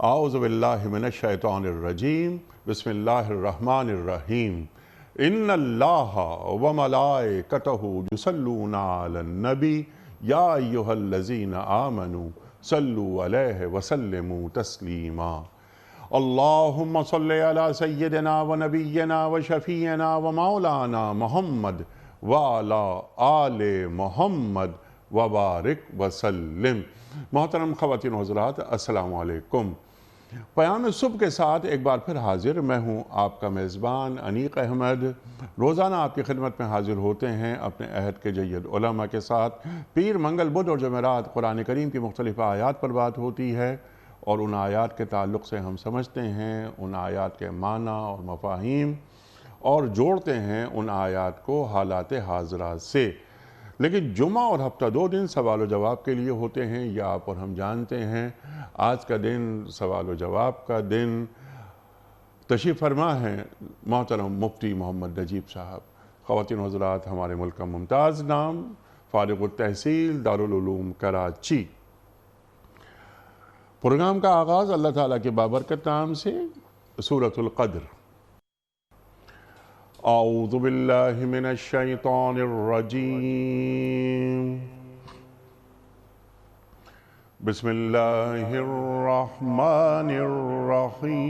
اعوذ باللہ من الشیطان الرجیم بسم اللہ الرحمن الرحیم ان اللہ وملائکتہ یصلون علی النبی یا ایہا الذین آمنوا صلوا علیہ وسلموا تسلیما اللہم صلی علی سیدنا ونبینا وشفیعنا ومولانا محمد وعلی آل محمد وبارک وسلم۔ محترم خواتین و حضرات، السلام علیکم۔ پیام صبح کے ساتھ ایک بار پھر حاضر میں ہوں آپ کا میزبان انیق احمد۔ روزانہ آپ کی خدمت میں حاضر ہوتے ہیں اپنے عہد کے جید علماء کے ساتھ۔ پیر، منگل، بدھ اور جمعرات قرآن کریم کی مختلف آیات پر بات ہوتی ہے اور ان آیات کے تعلق سے ہم سمجھتے ہیں ان آیات کے معنی اور مفاہیم اور جوڑتے ہیں ان آیات کو حالات حاضرہ سے۔ لیکن جمعہ اور ہفتہ 2 دن سوال و جواب کے لیے ہوتے ہیں، یہ آپ اور ہم جانتے ہیں۔ آج کا دن سوال و جواب کا دن۔ تشریف فرما ہے محترم مفتی محمد نجیب صاحب۔ خواتین و حضرات، ہمارے ملک کا ممتاز نام، فارغ التحصیل دارالعلوم کراچی۔ پروگرام کا آغاز اللہ تعالیٰ کے بابرکت نام سے، سورۃ القدر۔ اعوذ باللہ من الشیطان الرجیم بسم اللہ الرحمن الرحیم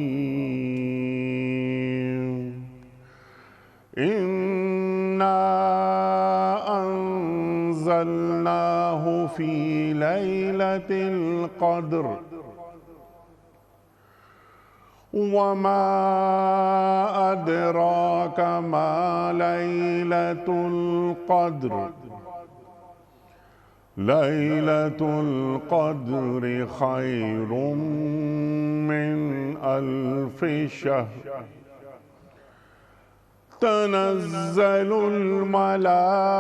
انا انزلناہ فی لیلۃ القدر وما أدراك ما ليلة القدر ليلة القدر خير من 1000 شهر تنزل الملائكة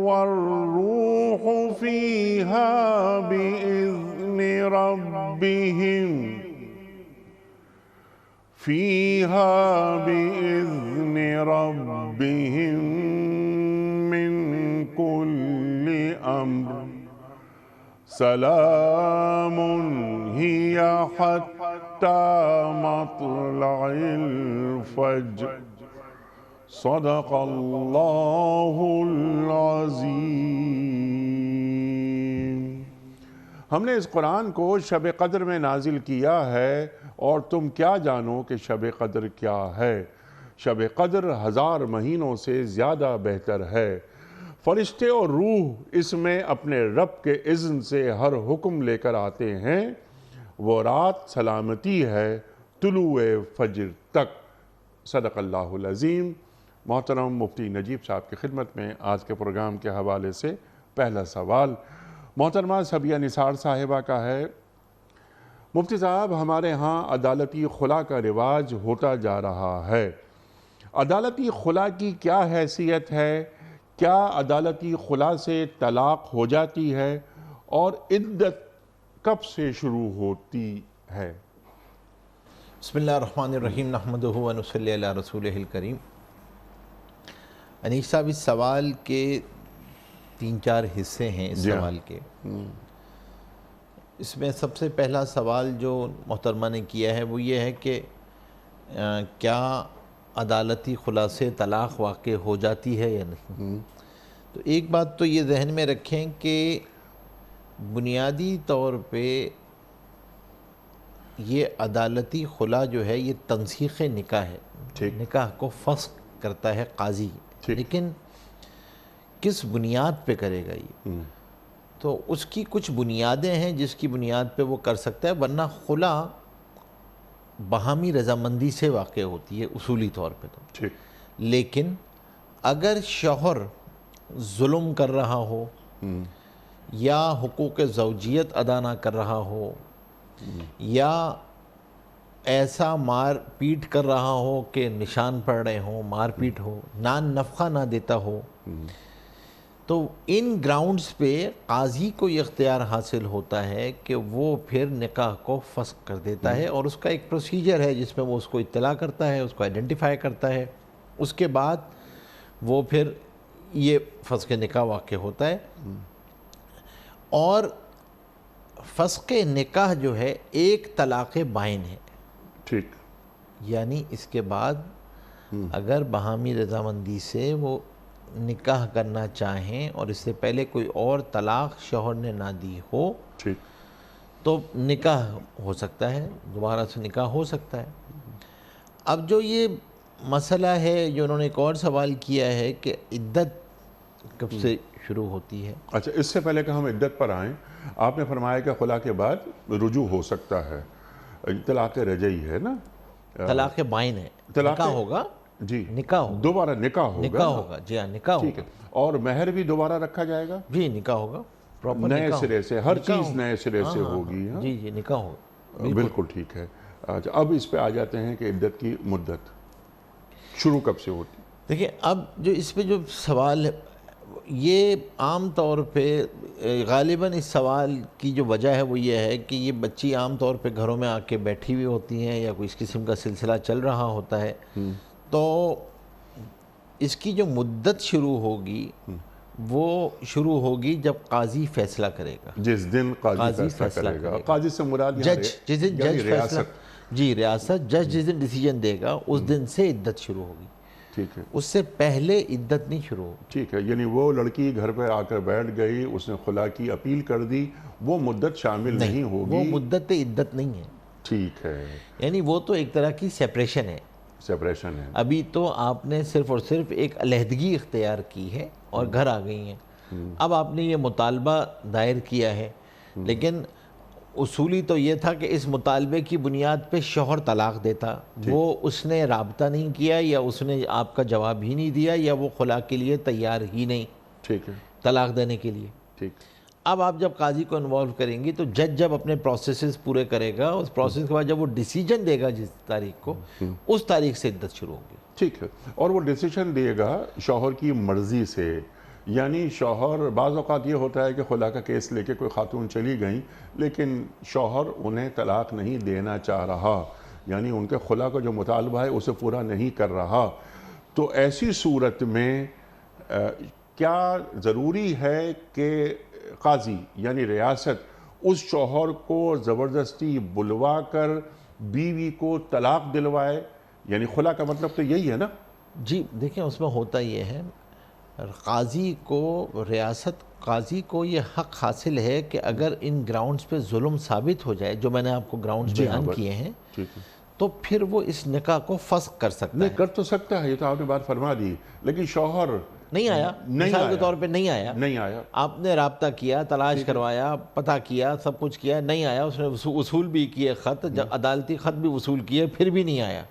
والروح فيها بإذن ربهم من كل أمر سلام هي حتى مطلع الفجر صدق اللہ العظیم۔ ہم نے اس قرآن کو شب قدر میں نازل کیا ہے، اور تم کیا جانو کہ شب قدر کیا ہے؟ شب قدر 1000 مہینوں سے زیادہ بہتر ہے۔ فرشتے اور روح اس میں اپنے رب کے اذن سے ہر حکم لے کر آتے ہیں۔ وہ رات سلامتی ہے طلوع فجر تک۔ صدق اللہ العظیم۔ محترم مفتی نجیب صاحب کی خدمت میں آج کے پروگرام کے حوالے سے پہلا سوال محترمہ صبیہ نثار صاحبہ کا ہے۔ مفتی صاحب، ہمارے ہاں عدالتی خلا کا رواج ہوتا جا رہا ہے۔ عدالتی خلا کی کیا حیثیت ہے؟ کیا عدالتی خلا سے طلاق ہو جاتی ہے؟ اور عدت کب سے شروع ہوتی ہے؟ بسم اللہ الرحمن الرحیم نحمدہ ونصلی علی رسولہ الکریم۔ انیس صاحب، اس سوال کے 3-4 حصے ہیں اس سوال کے۔ اس میں سب سے پہلا سوال جو محترمہ نے کیا ہے وہ یہ ہے کہ کیا عدالتی خلا سے طلاق واقع ہو جاتی ہے یا نہیں؟ تو ایک بات تو یہ ذہن میں رکھیں کہ بنیادی طور پہ یہ عدالتی خلا جو ہے یہ تنسیخ نکاح ہے، نکاح کو فسخ کرتا ہے قاضی، لیکن کس بنیاد پہ کرے گا یہ؟ تو اس کی کچھ بنیادیں ہیں جس کی بنیاد پہ وہ کر سکتا ہے، ورنہ خلا باہمی رضامندی سے واقع ہوتی ہے اصولی طور پہ تو۔ لیکن اگر شوہر ظلم کر رہا ہو یا حقوق زوجیت ادا نہ کر رہا ہو یا ایسا مار پیٹ کر رہا ہو کہ نشان پڑ رہے ہوں، مار پیٹ ہو، نان نفقہ نہ دیتا ہو، تو ان گراؤنڈز پہ قاضی کو یہ اختیار حاصل ہوتا ہے کہ وہ پھر نکاح کو فسخ کر دیتا ہے، اور اس کا ایک پروسیجر ہے جس میں وہ اس کو اطلاع کرتا ہے، اس کو آئیڈینٹیفائی کرتا ہے، اس کے بعد وہ پھر یہ فسخ نکاح واقع ہوتا ہے۔ اور فسق نکاح جو ہے ایک طلاق بائن ہے. ٹھیک. یعنی اس کے بعد اگر باہمی رضامندی سے وہ نکاح کرنا چاہیں اور اس سے پہلے کوئی اور طلاق شوہر نے نہ دی ہو ٹھیک. تو نکاح ہو سکتا ہے, دوبارہ سے نکاح ہو سکتا ہے. اب جو یہ مسئلہ ہے جو انہوں نے ایک اور سوال کیا ہے کہ عدت کب سے شروع ہوتی ہے. اچھا, اس سے پہلے کہ ہم عدت پر آئیں, آپ نے فرمایا کہ خلا کے بعد رجوع ہو سکتا ہے. طلاق رجعی ہے نا, طلاق بائن ہے, نکاح ہوگا. جی, نکاح ہوگا, دوبارہ نکاح ہوگا. نکاح ہوگا, جی ہاں نکاح ٹھیک ہوگا. ہے. اور مہر بھی دوبارہ رکھا جائے گا. جی نکاح ہوگا, پراپر نئے نکاح سرے سے, ہر نکاح چیز ہوگا. نئے سرے سے ہاں, ہاں, ہوگی. ہاں جی جی نکاح ہوگا. بالکل ٹھیک ہے. اچھا, اب اس پہ آ جاتے ہیں کہ عدت کی مدت شروع کب سے ہوتی. دیکھیں اب جو اس پہ جو سوال ہے یہ عام طور پہ غالباً اس سوال کی جو وجہ ہے وہ یہ ہے کہ یہ بچی عام طور پہ گھروں میں آ کے بیٹھی ہوئی ہوتی ہیں یا کوئی اس قسم کا سلسلہ چل رہا ہوتا ہے. تو اس کی جو مدت شروع ہوگی وہ شروع ہوگی جب قاضی فیصلہ کرے گا. جس دن قاضی فیصلہ کرے گا. قاضی سے مراد جج, جس دن جج فیصلہ, جی ریاست, جج جس دن ڈیسیجن دے گا اس دن سے عدت شروع ہوگی. ٹھیک ہے. اس سے پہلے عدت نہیں شروع ہوگی. ٹھیک ہے. یعنی وہ لڑکی گھر پہ آ کر بیٹھ گئی, اس نے خلا کی اپیل کر دی, وہ مدت شامل نہیں ہوگی. وہ مدت عدت نہیں ہے. ٹھیک ہے. یعنی وہ تو ایک طرح کی سیپریشن ہے. سیپریشن ہے. ابھی تو آپ نے صرف اور صرف ایک علیحدگی اختیار کی ہے اور گھر آ گئی ہیں. اب آپ نے یہ مطالبہ دائر کیا ہے, لیکن اصولی تو یہ تھا کہ اس مطالبے کی بنیاد پہ شوہر طلاق دیتا. وہ اس نے رابطہ نہیں کیا یا اس نے آپ کا جواب ہی نہیں دیا یا وہ خلا کے لیے تیار ہی نہیں. ٹھیک ہے. طلاق دینے کے لیے. ٹھیک. اب آپ جب قاضی کو انوالو کریں گی تو جج جب اپنے پروسیسز پورے کرے گا, اس پروسیس کے بعد جب وہ ڈیسیجن دے گا جس تاریخ کو, اس تاریخ سے عدت شروع ہوگی. ٹھیک ہے. اور وہ ڈیسیجن دے گا شوہر کی مرضی سے. یعنی شوہر, بعض اوقات یہ ہوتا ہے کہ خلا کا کیس لے کے کوئی خاتون چلی گئیں لیکن شوہر انہیں طلاق نہیں دینا چاہ رہا, یعنی ان کے خلا کا جو مطالبہ ہے اسے پورا نہیں کر رہا. تو ایسی صورت میں کیا ضروری ہے کہ قاضی یعنی ریاست اس شوہر کو زبردستی بلوا کر بیوی کو طلاق دلوائے؟ یعنی خلا کا مطلب تو یہی ہے نا. جی دیکھیں, اس میں ہوتا یہ ہے, قاضی کو یہ حق حاصل ہے کہ اگر ان گراؤنڈز پہ ظلم ثابت ہو جائے, جو میں نے آپ کو گراؤنڈز بیان کیے ہیں, تو پھر وہ اس نکاح کو فسخ کر سکتا ہے. نہیں کر تو سکتا ہے, یہ تو آپ نے بات فرما دی, لیکن شوہر نہیں آیا, مثال کے طور پہ نہیں آیا. آپ نے رابطہ کیا, تلاش کروایا, پتہ کیا, سب کچھ کیا, نہیں آیا. اس نے وصول بھی کیے خط, عدالتی خط بھی وصول کیے, پھر بھی نہیں آیا.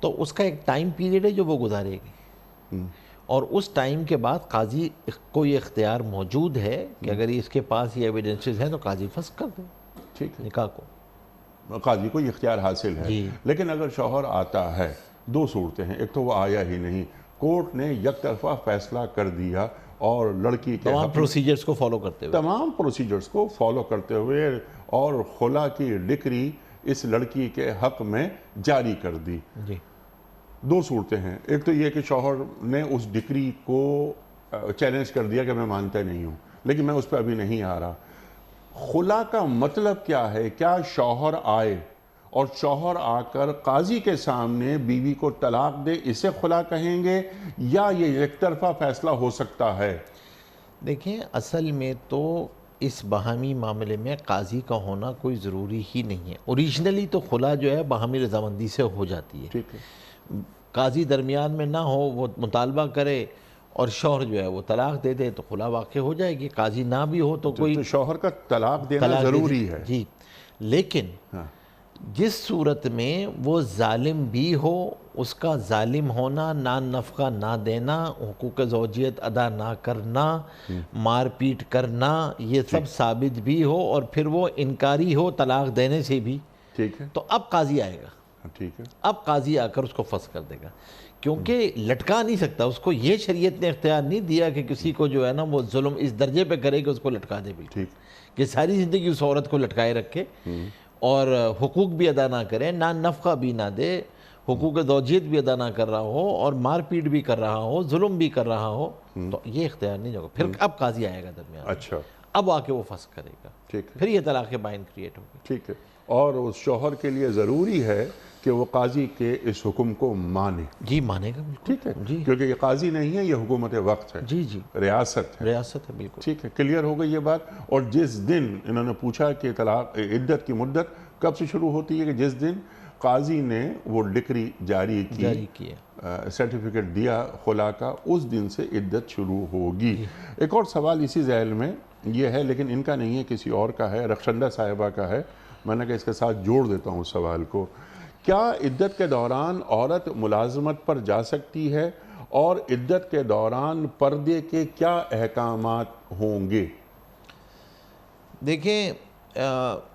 تو اس کا ایک ٹائم پیریڈ ہے جو وہ گزارے گی, اور اس ٹائم کے بعد قاضی کو یہ اختیار موجود ہے کہ اگر اس کے پاس یہ ایویڈنسز ہیں تو قاضی فسخ کر دے. ٹھیک ہے. نکاح کو قاضی کو یہ اختیار حاصل ہے. لیکن اگر شوہر آتا ہے, دو صورتیں ہیں. ایک تو وہ آیا ہی نہیں, کورٹ نے یک طرفہ فیصلہ کر دیا اور لڑکی کے تمام پروسیجرز کو فالو کرتے ہوئے اور خلا کی ڈکری اس لڑکی کے حق میں جاری کر دی. جی دو صورتیں ہیں. ایک تو یہ کہ شوہر نے اس ڈکری کو چیلنج کر دیا کہ میں مانتا نہیں ہوں, لیکن میں اس پہ ابھی نہیں آ رہا. خلا کا مطلب کیا ہے؟ کیا شوہر آئے اور شوہر آ کر قاضی کے سامنے بیوی کو طلاق دے, اسے خلا کہیں گے, یا یہ ایک طرفہ فیصلہ ہو سکتا ہے؟ دیکھیں, اصل میں تو اس باہمی معاملے میں قاضی کا ہونا کوئی ضروری ہی نہیں ہے. اوریجنلی تو خلا جو ہے باہمی رضامندی سے ہو جاتی ہے. ٹھیک ہے. قاضی درمیان میں نہ ہو, وہ مطالبہ کرے اور شوہر جو ہے وہ طلاق دے دے تو خلا واقع ہو جائے گی. قاضی نہ بھی ہو تو کوئی شوہر کا طلاق دینا ضروری ہے. جی, لیکن جس صورت میں وہ ظالم بھی ہو, اس کا ظالم ہونا, نان نفقہ نہ دینا, حقوق زوجیت ادا نہ کرنا, مار پیٹ کرنا, یہ سب ثابت بھی ہو اور پھر وہ انکاری ہو طلاق دینے سے بھی, ٹھیک ہے, تو اب قاضی آئے گا. ٹھیک ہے. اب قاضی آ کر اس کو فسخ کر دے گا, کیونکہ لٹکا نہیں سکتا. اس کو یہ شریعت نے اختیار نہیں دیا کہ کسی کو جو ہے نا وہ ظلم اس درجے پہ کرے کہ اس کو لٹکا دے بالکل, کہ ساری زندگی اس عورت کو لٹکائے رکھے اور حقوق بھی ادا نہ کرے, نان نفقہ بھی نہ دے, حقوق زوجیت بھی ادا نہ کر رہا ہو اور مار پیٹ بھی کر رہا ہو, ظلم بھی کر رہا ہو, تو یہ اختیار نہیں ہوگا. پھر اب قاضی آئے گا درمیان. اچھا. اب آ کے وہ فسخ کرے گا، ٹھیک ہے، پھر یہ طلاق بائن کریٹ ہوگی۔ ٹھیک ہے، اور اس شوہر کے لیے ضروری ہے کہ وہ قاضی کے اس حکم کو مانے، جی مانے گا بالکل، ٹھیک ہے، جی کیونکہ یہ قاضی نہیں ہے، یہ حکومت وقت ہے، جی جی ریاست ہے، ریاست ہے بالکل۔ ٹھیک ہے، کلیئر ہو گئی یہ بات۔ اور جس دن انہوں نے پوچھا کہ طلاق عدت کی مدت کب سے شروع ہوتی ہے، کہ جس دن قاضی نے وہ ڈکری جاری کیا سرٹیفکیٹ دیا خلا کا، اس دن سے عدت شروع ہوگی۔ ایک اور سوال اسی ذیل میں یہ ہے، لیکن ان کا نہیں ہے، کسی اور کا ہے، رخشندہ صاحبہ کا ہے، میں نے کہا اس کے ساتھ جوڑ دیتا ہوں اس سوال کو۔ کیا عدت کے دوران عورت ملازمت پر جا سکتی ہے، اور عدت کے دوران پردے کے کیا احکامات ہوں گے؟ دیکھیں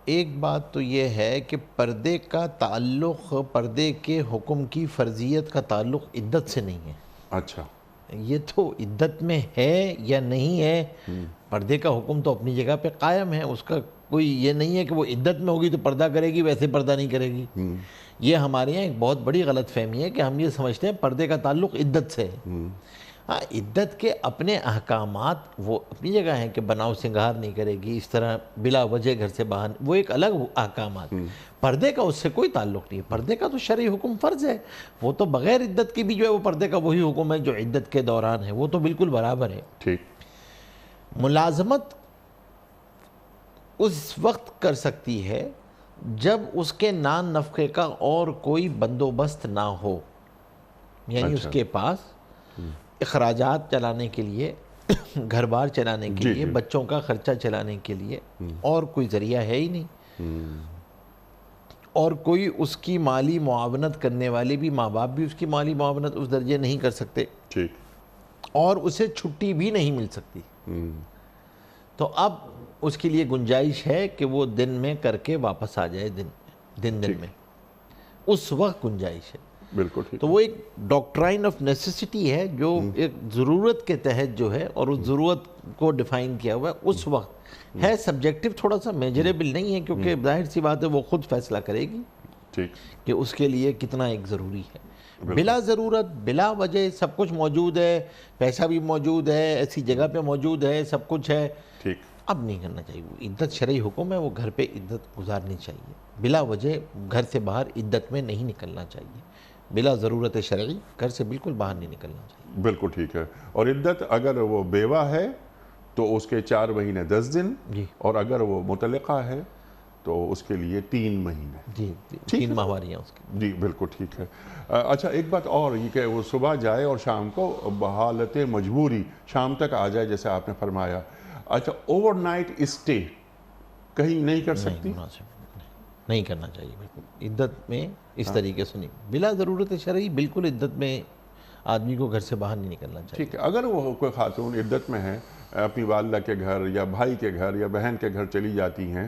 ایک بات تو یہ ہے کہ پردے کا تعلق، پردے کے حکم کی فرضیت کا تعلق عدت سے نہیں ہے۔ اچھا، یہ تو عدت میں ہے یا نہیں ہے، پردے کا حکم تو اپنی جگہ پہ قائم ہے، اس کا کوئی یہ نہیں ہے کہ وہ عدت میں ہوگی تو پردہ کرے گی، ویسے پردہ نہیں کرے گی۔ یہ ہمارے یہاں ایک بہت بڑی غلط فہمی ہے کہ ہم یہ سمجھتے ہیں پردے کا تعلق عدت سے ہے۔ ہاں، عدت کے اپنے احکامات وہ اپنی جگہ ہیں کہ بناؤ سنگار نہیں کرے گی، اس طرح بلا وجہ گھر سے باہر، وہ ایک الگ احکامات۔ پردے کا اس سے کوئی تعلق نہیں ہے، پردے کا تو شرعی حکم فرض ہے، وہ تو بغیر عدت کی بھی جو ہے وہ پردے کا وہی حکم ہے جو عدت کے دوران ہے، وہ تو بالکل برابر ہے۔ ٹھیک، ملازمت اس وقت کر سکتی ہے جب اس کے نان نفقے کا اور کوئی بندوبست نہ ہو، یعنی اس کے پاس اخراجات چلانے کے لیے، گھر بار چلانے کے لیے، بچوں کا خرچہ چلانے کے لیے اور کوئی ذریعہ ہے ہی نہیں، اور کوئی اس کی مالی معاونت کرنے والے بھی، ماں باپ بھی اس کی مالی معاونت اس درجے نہیں کر سکتے، ٹھیک، اور اسے چھٹی بھی نہیں مل سکتی، تو اب اس کے لیے گنجائش ہے کہ وہ دن میں کر کے واپس آ جائے، دن میں اس وقت گنجائش ہے۔ بالکل ٹھیک، تو وہ ایک ڈاکٹرائن آف نیسیسٹی ہے جو ایک ضرورت کے تحت جو ہے، اور اس ضرورت کو ڈیفائن کیا ہوا ہے اس وقت ہے، سبجیکٹیو تھوڑا سا میجریبل نہیں ہے، کیونکہ ظاہر سی بات ہے وہ خود فیصلہ کرے گی ٹھیک، کہ اس کے لیے کتنا ایک ضروری ہے۔ بلا ضرورت، بلا وجہ سب کچھ موجود ہے، پیسہ بھی موجود ہے، ایسی جگہ پہ موجود ہے، سب کچھ ہے، ٹھیک، اب نہیں کرنا چاہیے۔ وہ عدت شرعی حکم ہے، وہ گھر پہ عدت گزارنی چاہیے، بلا وجہ گھر سے باہر عدت میں نہیں نکلنا چاہیے، بلا ضرورت شرعی گھر سے بالکل باہر نہیں نکلنا چاہیے۔ بالکل ٹھیک ہے۔ اور عدت اگر وہ بیوہ ہے تو اس کے 4 مہینے 10 دن، جی اور اگر وہ مطلقہ ہے تو اس کے لیے 3 مہینے۔ جی 3 ماہواریاں اس کی۔ جی بالکل ٹھیک ہے۔ اچھا، ایک بات اور یہ کہ وہ صبح جائے اور شام کو بحالت مجبوری شام تک آ جائے جیسے آپ نے فرمایا، اچھا اوور نائٹ اسٹے کہیں نہیں کر سکتی؟ نہیں کرنا چاہیے بالکل، عدت میں اس طریقے سے نہیں، بلا ضرورت شرعی بالکل عدت میں آدمی کو گھر سے باہر نہیں نکلنا چاہیے۔ ٹھیک ہے، اگر وہ کوئی خاتون عدت میں ہے، اپنی والدہ کے گھر یا بھائی کے گھر یا بہن کے گھر چلی جاتی ہیں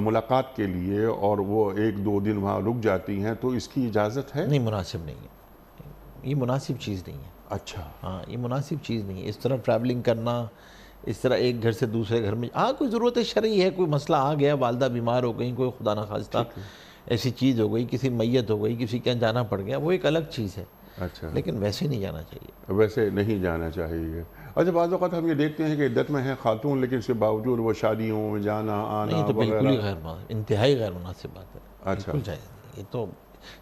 ملاقات کے لیے، اور وہ 1-2 دن وہاں رک جاتی ہیں، تو اس کی اجازت ہے؟ نہیں، مناسب نہیں ہے، یہ مناسب چیز نہیں ہے۔ اچھا، ہاں، یہ مناسب چیز نہیں ہے، اس طرح ٹریولنگ کرنا، اس طرح ایک گھر سے دوسرے گھر میں، ہاں کوئی ضرورت شرعی ہے، کوئی مسئلہ آ گیا، والدہ بیمار ہو گئی، کوئی خدا نخواستہ ایسی چیز ہو گئی، کسی میت ہو گئی، کسی کے یہاں جانا پڑ گیا، وہ ایک الگ چیز ہے، اچھا، لیکن ویسے نہیں جانا چاہیے۔ ویسے نہیں جانا چاہیے۔ اچھا، بعض اوقات ہم یہ دیکھتے ہیں کہ عدت میں ہیں خاتون، لیکن اس کے باوجود وہ شادیوں میں جانا آنا نہیں، یہ تو بالکل ہی وغیرہ، انتہائی غیر مناسب بات ہے، اچھا، بالکل جائز نہیں، یہ تو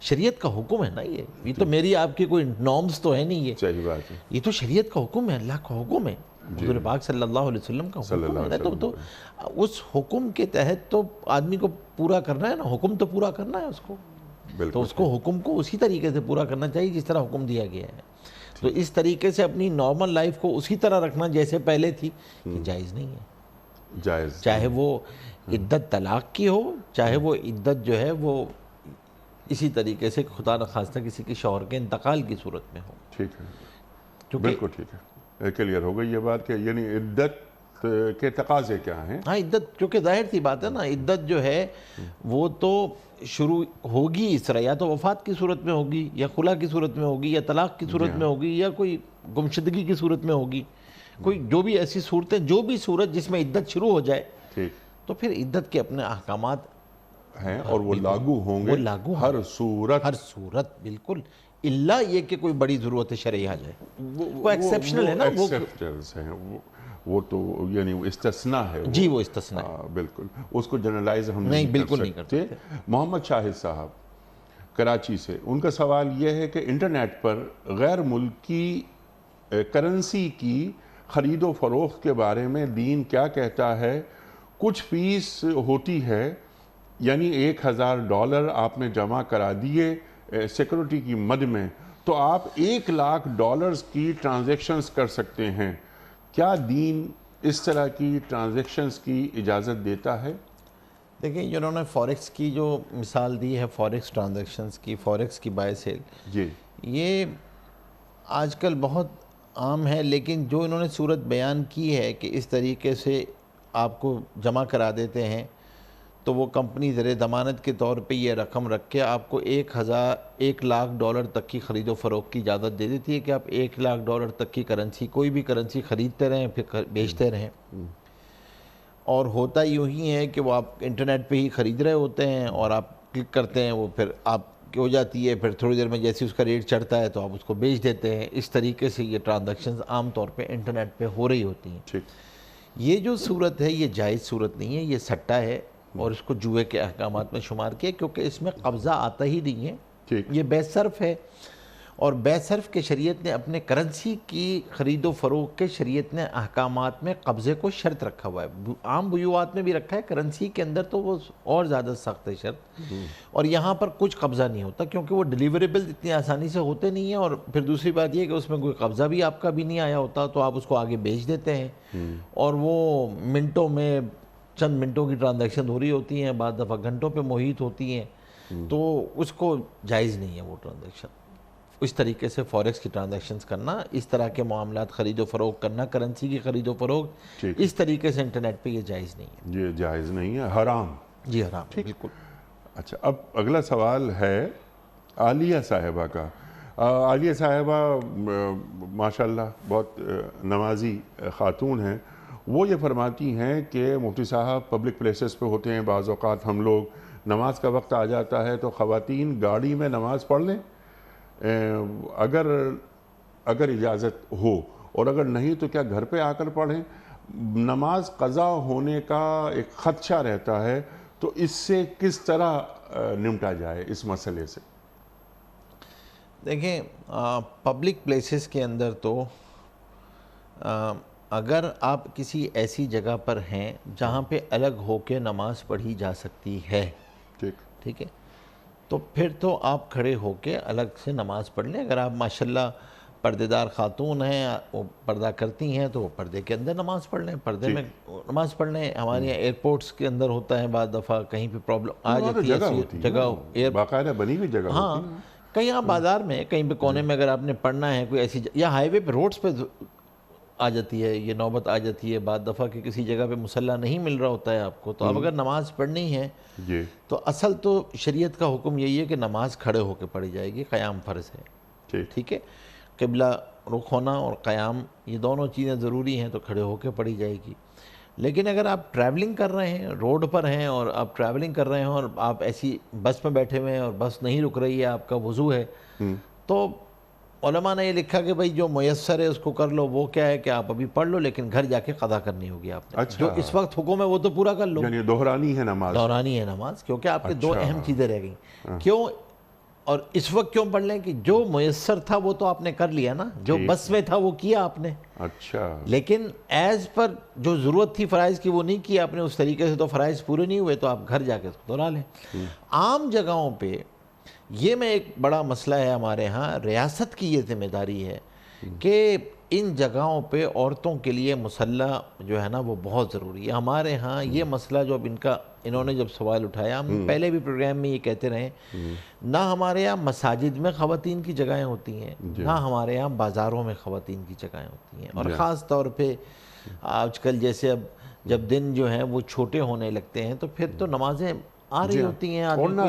شریعت کا حکم ہے نا، یہ تو میری آپ کی کوئی نارمز تو ہے نہیں، صحیح بات ہے، یہ تو شریعت کا حکم ہے، اللہ کا حکم ہے، حضور پاک صلی اللہ علیہ وسلم کا صلی حکم اللہ ہے علیہ نا، تو اس حکم کے تحت تو آدمی کو پورا کرنا ہے نا، حکم تو پورا کرنا ہے اس کو، تو بالکل اس کو حکم کو اسی طریقے سے پورا کرنا چاہیے جس طرح حکم دیا گیا ہے، تو اس طریقے سے اپنی نارمل لائف کو اسی طرح رکھنا جیسے پہلے تھی، یہ جائز نہیں ہے، جائز، چاہے وہ عدت طلاق کی ہو، چاہے وہ عدت جو ہے وہ اسی طریقے سے خدا نخواستہ کسی کے شوہر کے انتقال کی صورت میں ہو۔ ٹھیک ہے، کیونکہ بالکل ٹھیک ہے، کلیئر ہو گئی یہ بات کہ یعنی عدت کے تقاضے کیا ہیں؟ ہاں، عدت کیونکہ ظاہر سی بات ہے نا، عدت جو ہے وہ تو شروع ہوگی اس طرح، یا تو وفات کی صورت میں ہوگی، یا خلا کی صورت میں ہوگی، یا طلاق کی صورت میں ہوگی، یا کوئی گمشدگی کی صورت میں ہوگی، کوئی جو بھی ایسی صورتیں، جو بھی صورت جس میں عدت شروع ہو جائے، ٹھیک تو پھر عدت کے اپنے احکامات ہیں اور وہ لاگو ہوں وہ گے لاگو ہر صورت، ہر صورت بالکل، الا یہ کہ کوئی بڑی ضرورت شرعی آ جائے، وہ ایکسیپشنل ہے نا، وہ ایکسیپشنلز ہیں، وہ تو یعنی استثناء ہے جی وہ استثناء ہے، بالکل، اس کو جنرلائز ہم نہیں نہیں بالکل کر نہیں کر سکتے۔ محمد شاہد صاحب کراچی سے، ان کا سوال یہ ہے کہ انٹرنیٹ پر غیر ملکی کرنسی کی خرید و فروخت کے بارے میں دین کیا کہتا ہے؟ کچھ فیس ہوتی ہے، یعنی $1000 آپ نے جمع کرا دیے سیکورٹی کی مد میں، تو آپ $1,00,000 کی ٹرانزیکشنز کر سکتے ہیں، کیا دین اس طرح کی ٹرانزیکشنز کی اجازت دیتا ہے؟ دیکھیں جنہوں نے فوریکس کی جو مثال دی ہے، فوریکس ٹرانزیکشنز کی، فوریکس کی بائی سیل، جی یہ آج کل بہت عام ہے، لیکن جو انہوں نے صورت بیان کی ہے کہ اس طریقے سے آپ کو جمع کرا دیتے ہیں، تو وہ کمپنی زیر ضمانت کے طور پہ یہ رقم رکھ کے آپ کو $1,00,000 تک کی خرید و فروخت کی اجازت دے دیتی ہے کہ آپ $1,00,000 تک کی کرنسی، کوئی بھی کرنسی خریدتے رہیں پھر بیچتے رہیں۔ اور ہوتا یوں ہی ہے کہ وہ آپ انٹرنیٹ پہ ہی خرید رہے ہوتے ہیں اور آپ کلک کرتے ہیں، وہ پھر آپ کی ہو جاتی ہے، پھر تھوڑی دیر میں جیسے اس کا ریٹ چڑھتا ہے تو آپ اس کو بیچ دیتے ہیں۔ اس طریقے سے یہ ٹرانزیکشنز عام طور پہ انٹرنیٹ پہ ہو رہی ہوتی ہیں۔ ٹھیک، یہ جو صورت ہے یہ جائز صورت نہیں ہے، یہ سٹہ ہے اور اس کو جوئے کے احکامات میں شمار کیا، کیونکہ اس میں قبضہ آتا ہی نہیں ہے، ٹھیک، یہ بے صرف ہے۔ اور بے صرف کے شریعت نے اپنے کرنسی کی خرید و فروخت کے شریعت نے احکامات میں قبضے کو شرط رکھا ہوا ہے، عام بیوعات میں بھی رکھا ہے، کرنسی کے اندر تو وہ اور زیادہ سخت ہے شرط۔ اور یہاں پر کچھ قبضہ نہیں ہوتا کیونکہ وہ ڈیلیوریبل اتنی آسانی سے ہوتے نہیں ہیں، اور پھر دوسری بات یہ ہے کہ اس میں کوئی قبضہ بھی آپ کا بھی نہیں آیا ہوتا، تو آپ اس کو آگے بیچ دیتے ہیں اور وہ منٹوں میں، چند منٹوں کی ٹرانزیکشن ہو رہی ہوتی ہیں، بعض دفعہ گھنٹوں پہ محیط ہوتی ہیں، تو اس کو جائز نہیں ہے وہ ٹرانزیکشن۔ اس طریقے سے فوریکس کی ٹرانزیکشنز کرنا، اس طرح کے معاملات خرید و فروخت کرنا، کرنسی کی خرید و فروخت ٹھیک، اس طریقے سے انٹرنیٹ پہ یہ جائز نہیں ہے، یہ جائز نہیں ہے، حرام۔ جی حرام ہے بالکل۔ اچھا، اب اگلا سوال ہے عالیہ صاحبہ کا۔ عالیہ صاحبہ ماشاءاللہ بہت نمازی خاتون ہیں، وہ یہ فرماتی ہیں کہ مفتی صاحب پبلک پلیسز پہ ہوتے ہیں، بعض اوقات ہم لوگ، نماز کا وقت آ جاتا ہے تو خواتین گاڑی میں نماز پڑھ لیں اگر اجازت ہو، اور اگر نہیں تو کیا گھر پہ آ کر پڑھیں؟ نماز قضا ہونے کا ایک خدشہ رہتا ہے، تو اس سے کس طرح نمٹا جائے اس مسئلے سے؟ دیکھیں پبلک پلیسز کے اندر تو اگر آپ کسی ایسی جگہ پر ہیں جہاں پہ الگ ہو کے نماز پڑھی جا سکتی ہے، ٹھیک ہے، تو پھر تو آپ کھڑے ہو کے الگ سے نماز پڑھ لیں۔ اگر آپ ماشاءاللہ پردے دار خاتون ہیں، وہ پردہ کرتی ہیں، تو وہ پردے کے اندر نماز پڑھ لیں، پردے میں نماز پڑھ لیں۔ ہمارے یہاں ایئرپورٹس کے اندر ہوتا ہے بعض دفعہ کہیں پہ پرابلم آ جاتی ہے، جگہ باقاعدہ بنی ہوئی جگہ ہاں، ہوتی ہے، کہیں آپ بازار میں کہیں پہ کونے میں اگر آپ نے پڑھنا ہے کوئی ایسی یا ہائی وے پہ، روڈز پہ آ جاتی ہے، یہ نوبت آ جاتی ہے بعض دفعہ کہ کسی جگہ پہ مصلی نہیں مل رہا ہوتا ہے آپ کو، تو اب اگر نماز پڑھنی ہے تو اصل تو شریعت کا حکم یہی ہے کہ نماز کھڑے ہو کے پڑھی جائے گی، قیام فرض ہے، ٹھیک ہے، قبلہ رخ ہونا اور قیام یہ دونوں چیزیں ضروری ہیں، تو کھڑے ہو کے پڑھی جائے گی۔ لیکن اگر آپ ٹریولنگ کر رہے ہیں، روڈ پر ہیں اور آپ ٹریولنگ کر رہے ہیں اور آپ ایسی بس میں بیٹھے ہوئے ہیں اور بس نہیں رک رہی ہے، آپ کا وضو ہے، تو علماء نے یہ لکھا کہ بھائی جو میسر ہے اس کو کر لو۔ وہ کیا ہے کہ آپ ابھی پڑھ لو، لیکن گھر جا کے قضا کرنی ہوگی آپ نے، جو اس وقت حکم ہے وہ تو پورا کر لو، یعنی دہرانی ہے نماز، دورانی ہے نماز، کیونکہ آپ کے دو اہم چیزیں رہ گئیں۔ کیوں اور اس وقت کیوں پڑھ لیں کہ جو میسر تھا وہ تو آپ نے کر لیا نا، جو بس میں تھا وہ کیا آپ نے، اچھا، لیکن ایز پر جو ضرورت تھی فرائض کی وہ نہیں کیا آپ نے، اس طریقے سے تو فرائض پورے نہیں ہوئے، تو آپ گھر جا کے اس کو دہرا لیں۔ عام جگہوں پہ یہ میں ایک بڑا مسئلہ ہے ہمارے ہاں، ریاست کی یہ ذمہ داری ہے کہ ان جگہوں پہ عورتوں کے لیے مصلی جو ہے نا وہ بہت ضروری ہے۔ ہمارے ہاں یہ مسئلہ جو اب انہوں نے جب سوال اٹھایا، ہم پہلے بھی پروگرام میں یہ کہتے رہے، نہ ہمارے یہاں مساجد میں خواتین کی جگہیں ہوتی ہیں، نہ ہمارے یہاں بازاروں میں خواتین کی جگہیں ہوتی ہیں، اور خاص طور پہ آج کل جیسے اب جب دن جو ہیں وہ چھوٹے ہونے لگتے ہیں تو پھر تو نمازیں آ رہی ہوتی ہیں، اور نہ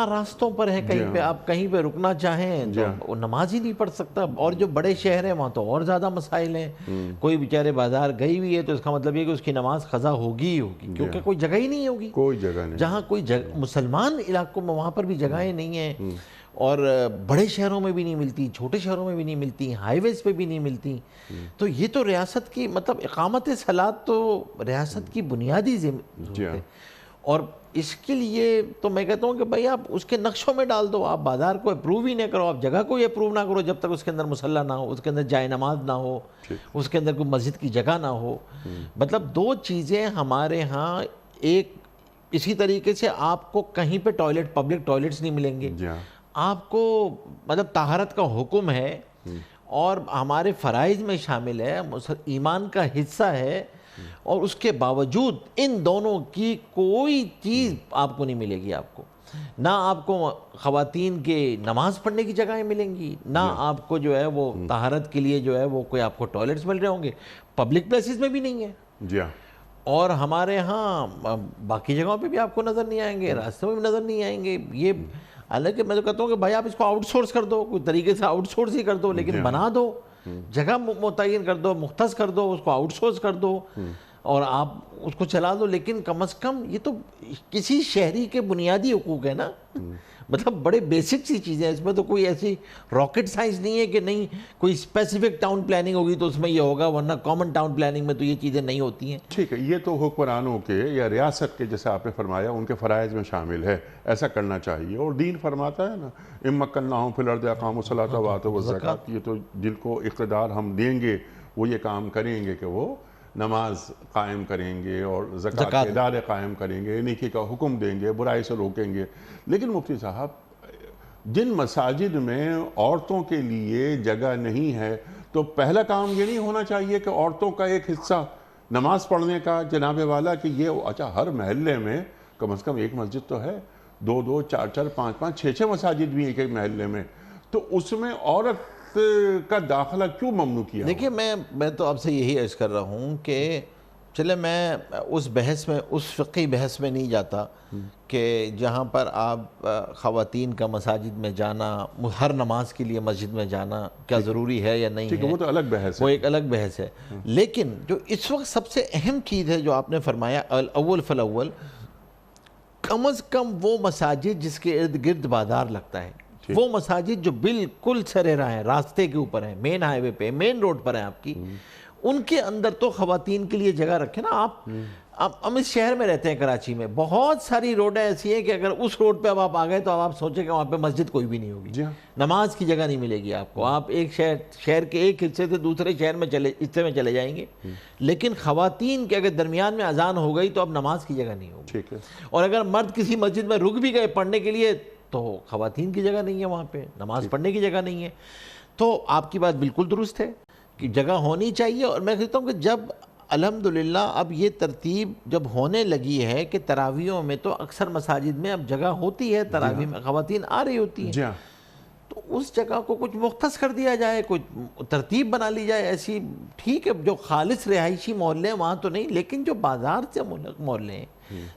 راستوں پر ہے، کہیں پہ آپ کہیں پہ رکنا چاہیں تو وہ نماز ہی نہیں پڑھ سکتا۔ اور جو بڑے شہر ہیں وہاں تو اور زیادہ مسائل ہیں، کوئی بیچارے بازار گئی ہوئی ہے تو اس کا مطلب یہ کہ اس کی نماز قضا ہوگی ہی ہوگی، کیونکہ کوئی جگہ ہی نہیں ہوگی، کوئی جگہ نہیں، جہاں کوئی مسلمان علاقوں میں وہاں پر بھی جگہیں نہیں ہیں۔ اور بڑے شہروں میں بھی نہیں ملتی، چھوٹے شہروں میں بھی نہیں ملتی، ہائی ویز پہ بھی نہیں ملتی. تو یہ تو ریاست کی مطلب اقامت صلاۃ تو ریاست کی بنیادی ضرورت ہے. اور اس کے لیے تو میں کہتا ہوں کہ بھائی آپ اس کے نقشوں میں ڈال دو، آپ بازار کو اپروو ہی نہ کرو، آپ جگہ کو ہی اپروو نہ کرو جب تک اس کے اندر مصلی نہ ہو، اس کے اندر جائے نماز نہ ہو، اس کے اندر کوئی مسجد کی جگہ نہ ہو. مطلب دو چیزیں ہمارے ہاں، ایک اسی طریقے سے آپ کو کہیں پہ ٹوائلٹ، پبلک ٹوائلٹس نہیں ملیں گے، آپ کو مطلب طہارت کا حکم ہے اور ہمارے فرائض میں شامل ہے، ایمان کا حصہ ہے، اور اس کے باوجود ان دونوں کی کوئی چیز آپ کو نہیں ملے گی. آپ کو نہ آپ کو خواتین کے نماز پڑھنے کی جگہیں ملیں گی، نہ آپ کو جو ہے وہ طہارت کے لیے جو ہے وہ کوئی آپ کو ٹوائلٹس مل رہے ہوں گے، پبلک پلیسز میں بھی نہیں ہے. جی ہاں. اور ہمارے ہاں باقی جگہوں پہ بھی آپ کو نظر نہیں آئیں گے، راستوں میں بھی نظر نہیں آئیں گے. یہ حالانکہ میں تو کہتا ہوں کہ بھائی آپ اس کو آؤٹ سورس کر دو، کوئی طریقے سے آؤٹ سورس ہی کر دو، لیکن بنا دو، جگہ متعین کر دو، مختص کر دو، اس کو آؤٹ سورس کر دو اور آپ اس کو چلا دو. لیکن کم از کم یہ تو کسی شہری کے بنیادی حقوق ہے نا. مطلب بڑے بیسک سی چیزیں ہیں، اس میں تو کوئی ایسی راکٹ سائنس نہیں ہے کہ نہیں کوئی اسپیسیفک ٹاؤن پلاننگ ہوگی تو اس میں یہ ہوگا، ورنہ کامن ٹاؤن پلاننگ میں تو یہ چیزیں نہیں ہوتی ہیں. ٹھیک ہے، یہ تو حکمرانوں کے یا ریاست کے، جیسے آپ نے فرمایا، ان کے فرائض میں شامل ہے، ایسا کرنا چاہیے. اور دین فرماتا ہے نا، ان مکناہم فی الارض اقاموا الصلاۃ وآتوا الزکاۃ. یہ تو جن کو اقتدار ہم دیں گے وہ یہ کام کریں گے کہ وہ نماز قائم کریں گے اور زکوٰۃ کے ادارے قائم کریں گے، نیکی کا حکم دیں گے، برائی سے روکیں گے. لیکن مفتی صاحب، جن مساجد میں عورتوں کے لیے جگہ نہیں ہے تو پہلا کام یہ نہیں ہونا چاہیے کہ عورتوں کا ایک حصہ نماز پڑھنے کا، جناب والا، کہ یہ اچھا ہر محلے میں کم از کم ایک مسجد تو ہے، 2 4 4 5 5 6 6 مساجد بھی ایک محلے میں، تو اس میں عورت کا داخلہ کیوں ممنوع کیا؟ دیکھیے میں تو آپ سے یہی عرض کر رہا ہوں کہ چلے میں اس بحث میں، اس فقہی بحث میں نہیں جاتا کہ جہاں پر آپ خواتین کا مساجد میں جانا، ہر نماز کے لیے مسجد میں جانا کیا ضروری ہے یا نہیں ہے، وہ تو الگ بحث ہے، وہ ایک الگ بحث ہے. لیکن جو اس وقت سب سے اہم چیز ہے جو آپ نے فرمایا، الاول فالاول، کم از کم وہ مساجد جس کے ارد گرد بازار لگتا ہے، وہ مساجد جو بالکل سرے راہ ہیں، راستے کے اوپر ہیں، مین ہائی وے پہ، مین روڈ پر ہیں آپ کی، ان کے اندر تو خواتین کے لیے جگہ رکھیں نا. آپ ہم اس شہر میں رہتے ہیں کراچی میں، بہت ساری روڈیں ایسی ہیں کہ اگر اس روڈ پہ اب آپ آ گئے تو اب آپ سوچیں کہ وہاں پہ مسجد کوئی بھی نہیں ہوگی، نماز کی جگہ نہیں ملے گی آپ کو. آپ ایک شہر کے ایک حصے سے دوسرے شہر میں حصے میں چلے جائیں گے، لیکن خواتین کے اگر درمیان میں اذان ہو گئی تو اب نماز کی جگہ نہیں ہوگی. اور اگر مرد کسی مسجد میں رک بھی گئے پڑھنے کے لیے تو خواتین کی جگہ نہیں ہے، وہاں پہ نماز پڑھنے کی جگہ نہیں ہے. تو آپ کی بات بالکل درست ہے کہ جگہ ہونی چاہیے. اور میں کہتا ہوں کہ جب الحمدللہ اب یہ ترتیب جب ہونے لگی ہے کہ تراویحوں میں تو اکثر مساجد میں اب جگہ ہوتی ہے، تراویح میں خواتین آ رہی ہوتی ہیں، تو اس جگہ کو کچھ مختص کر دیا جائے، کچھ ترتیب بنا لی جائے ایسی. ٹھیک ہے، جو خالص رہائشی محلے ہیں وہاں تو نہیں، لیکن جو بازار سے محلے ہیں،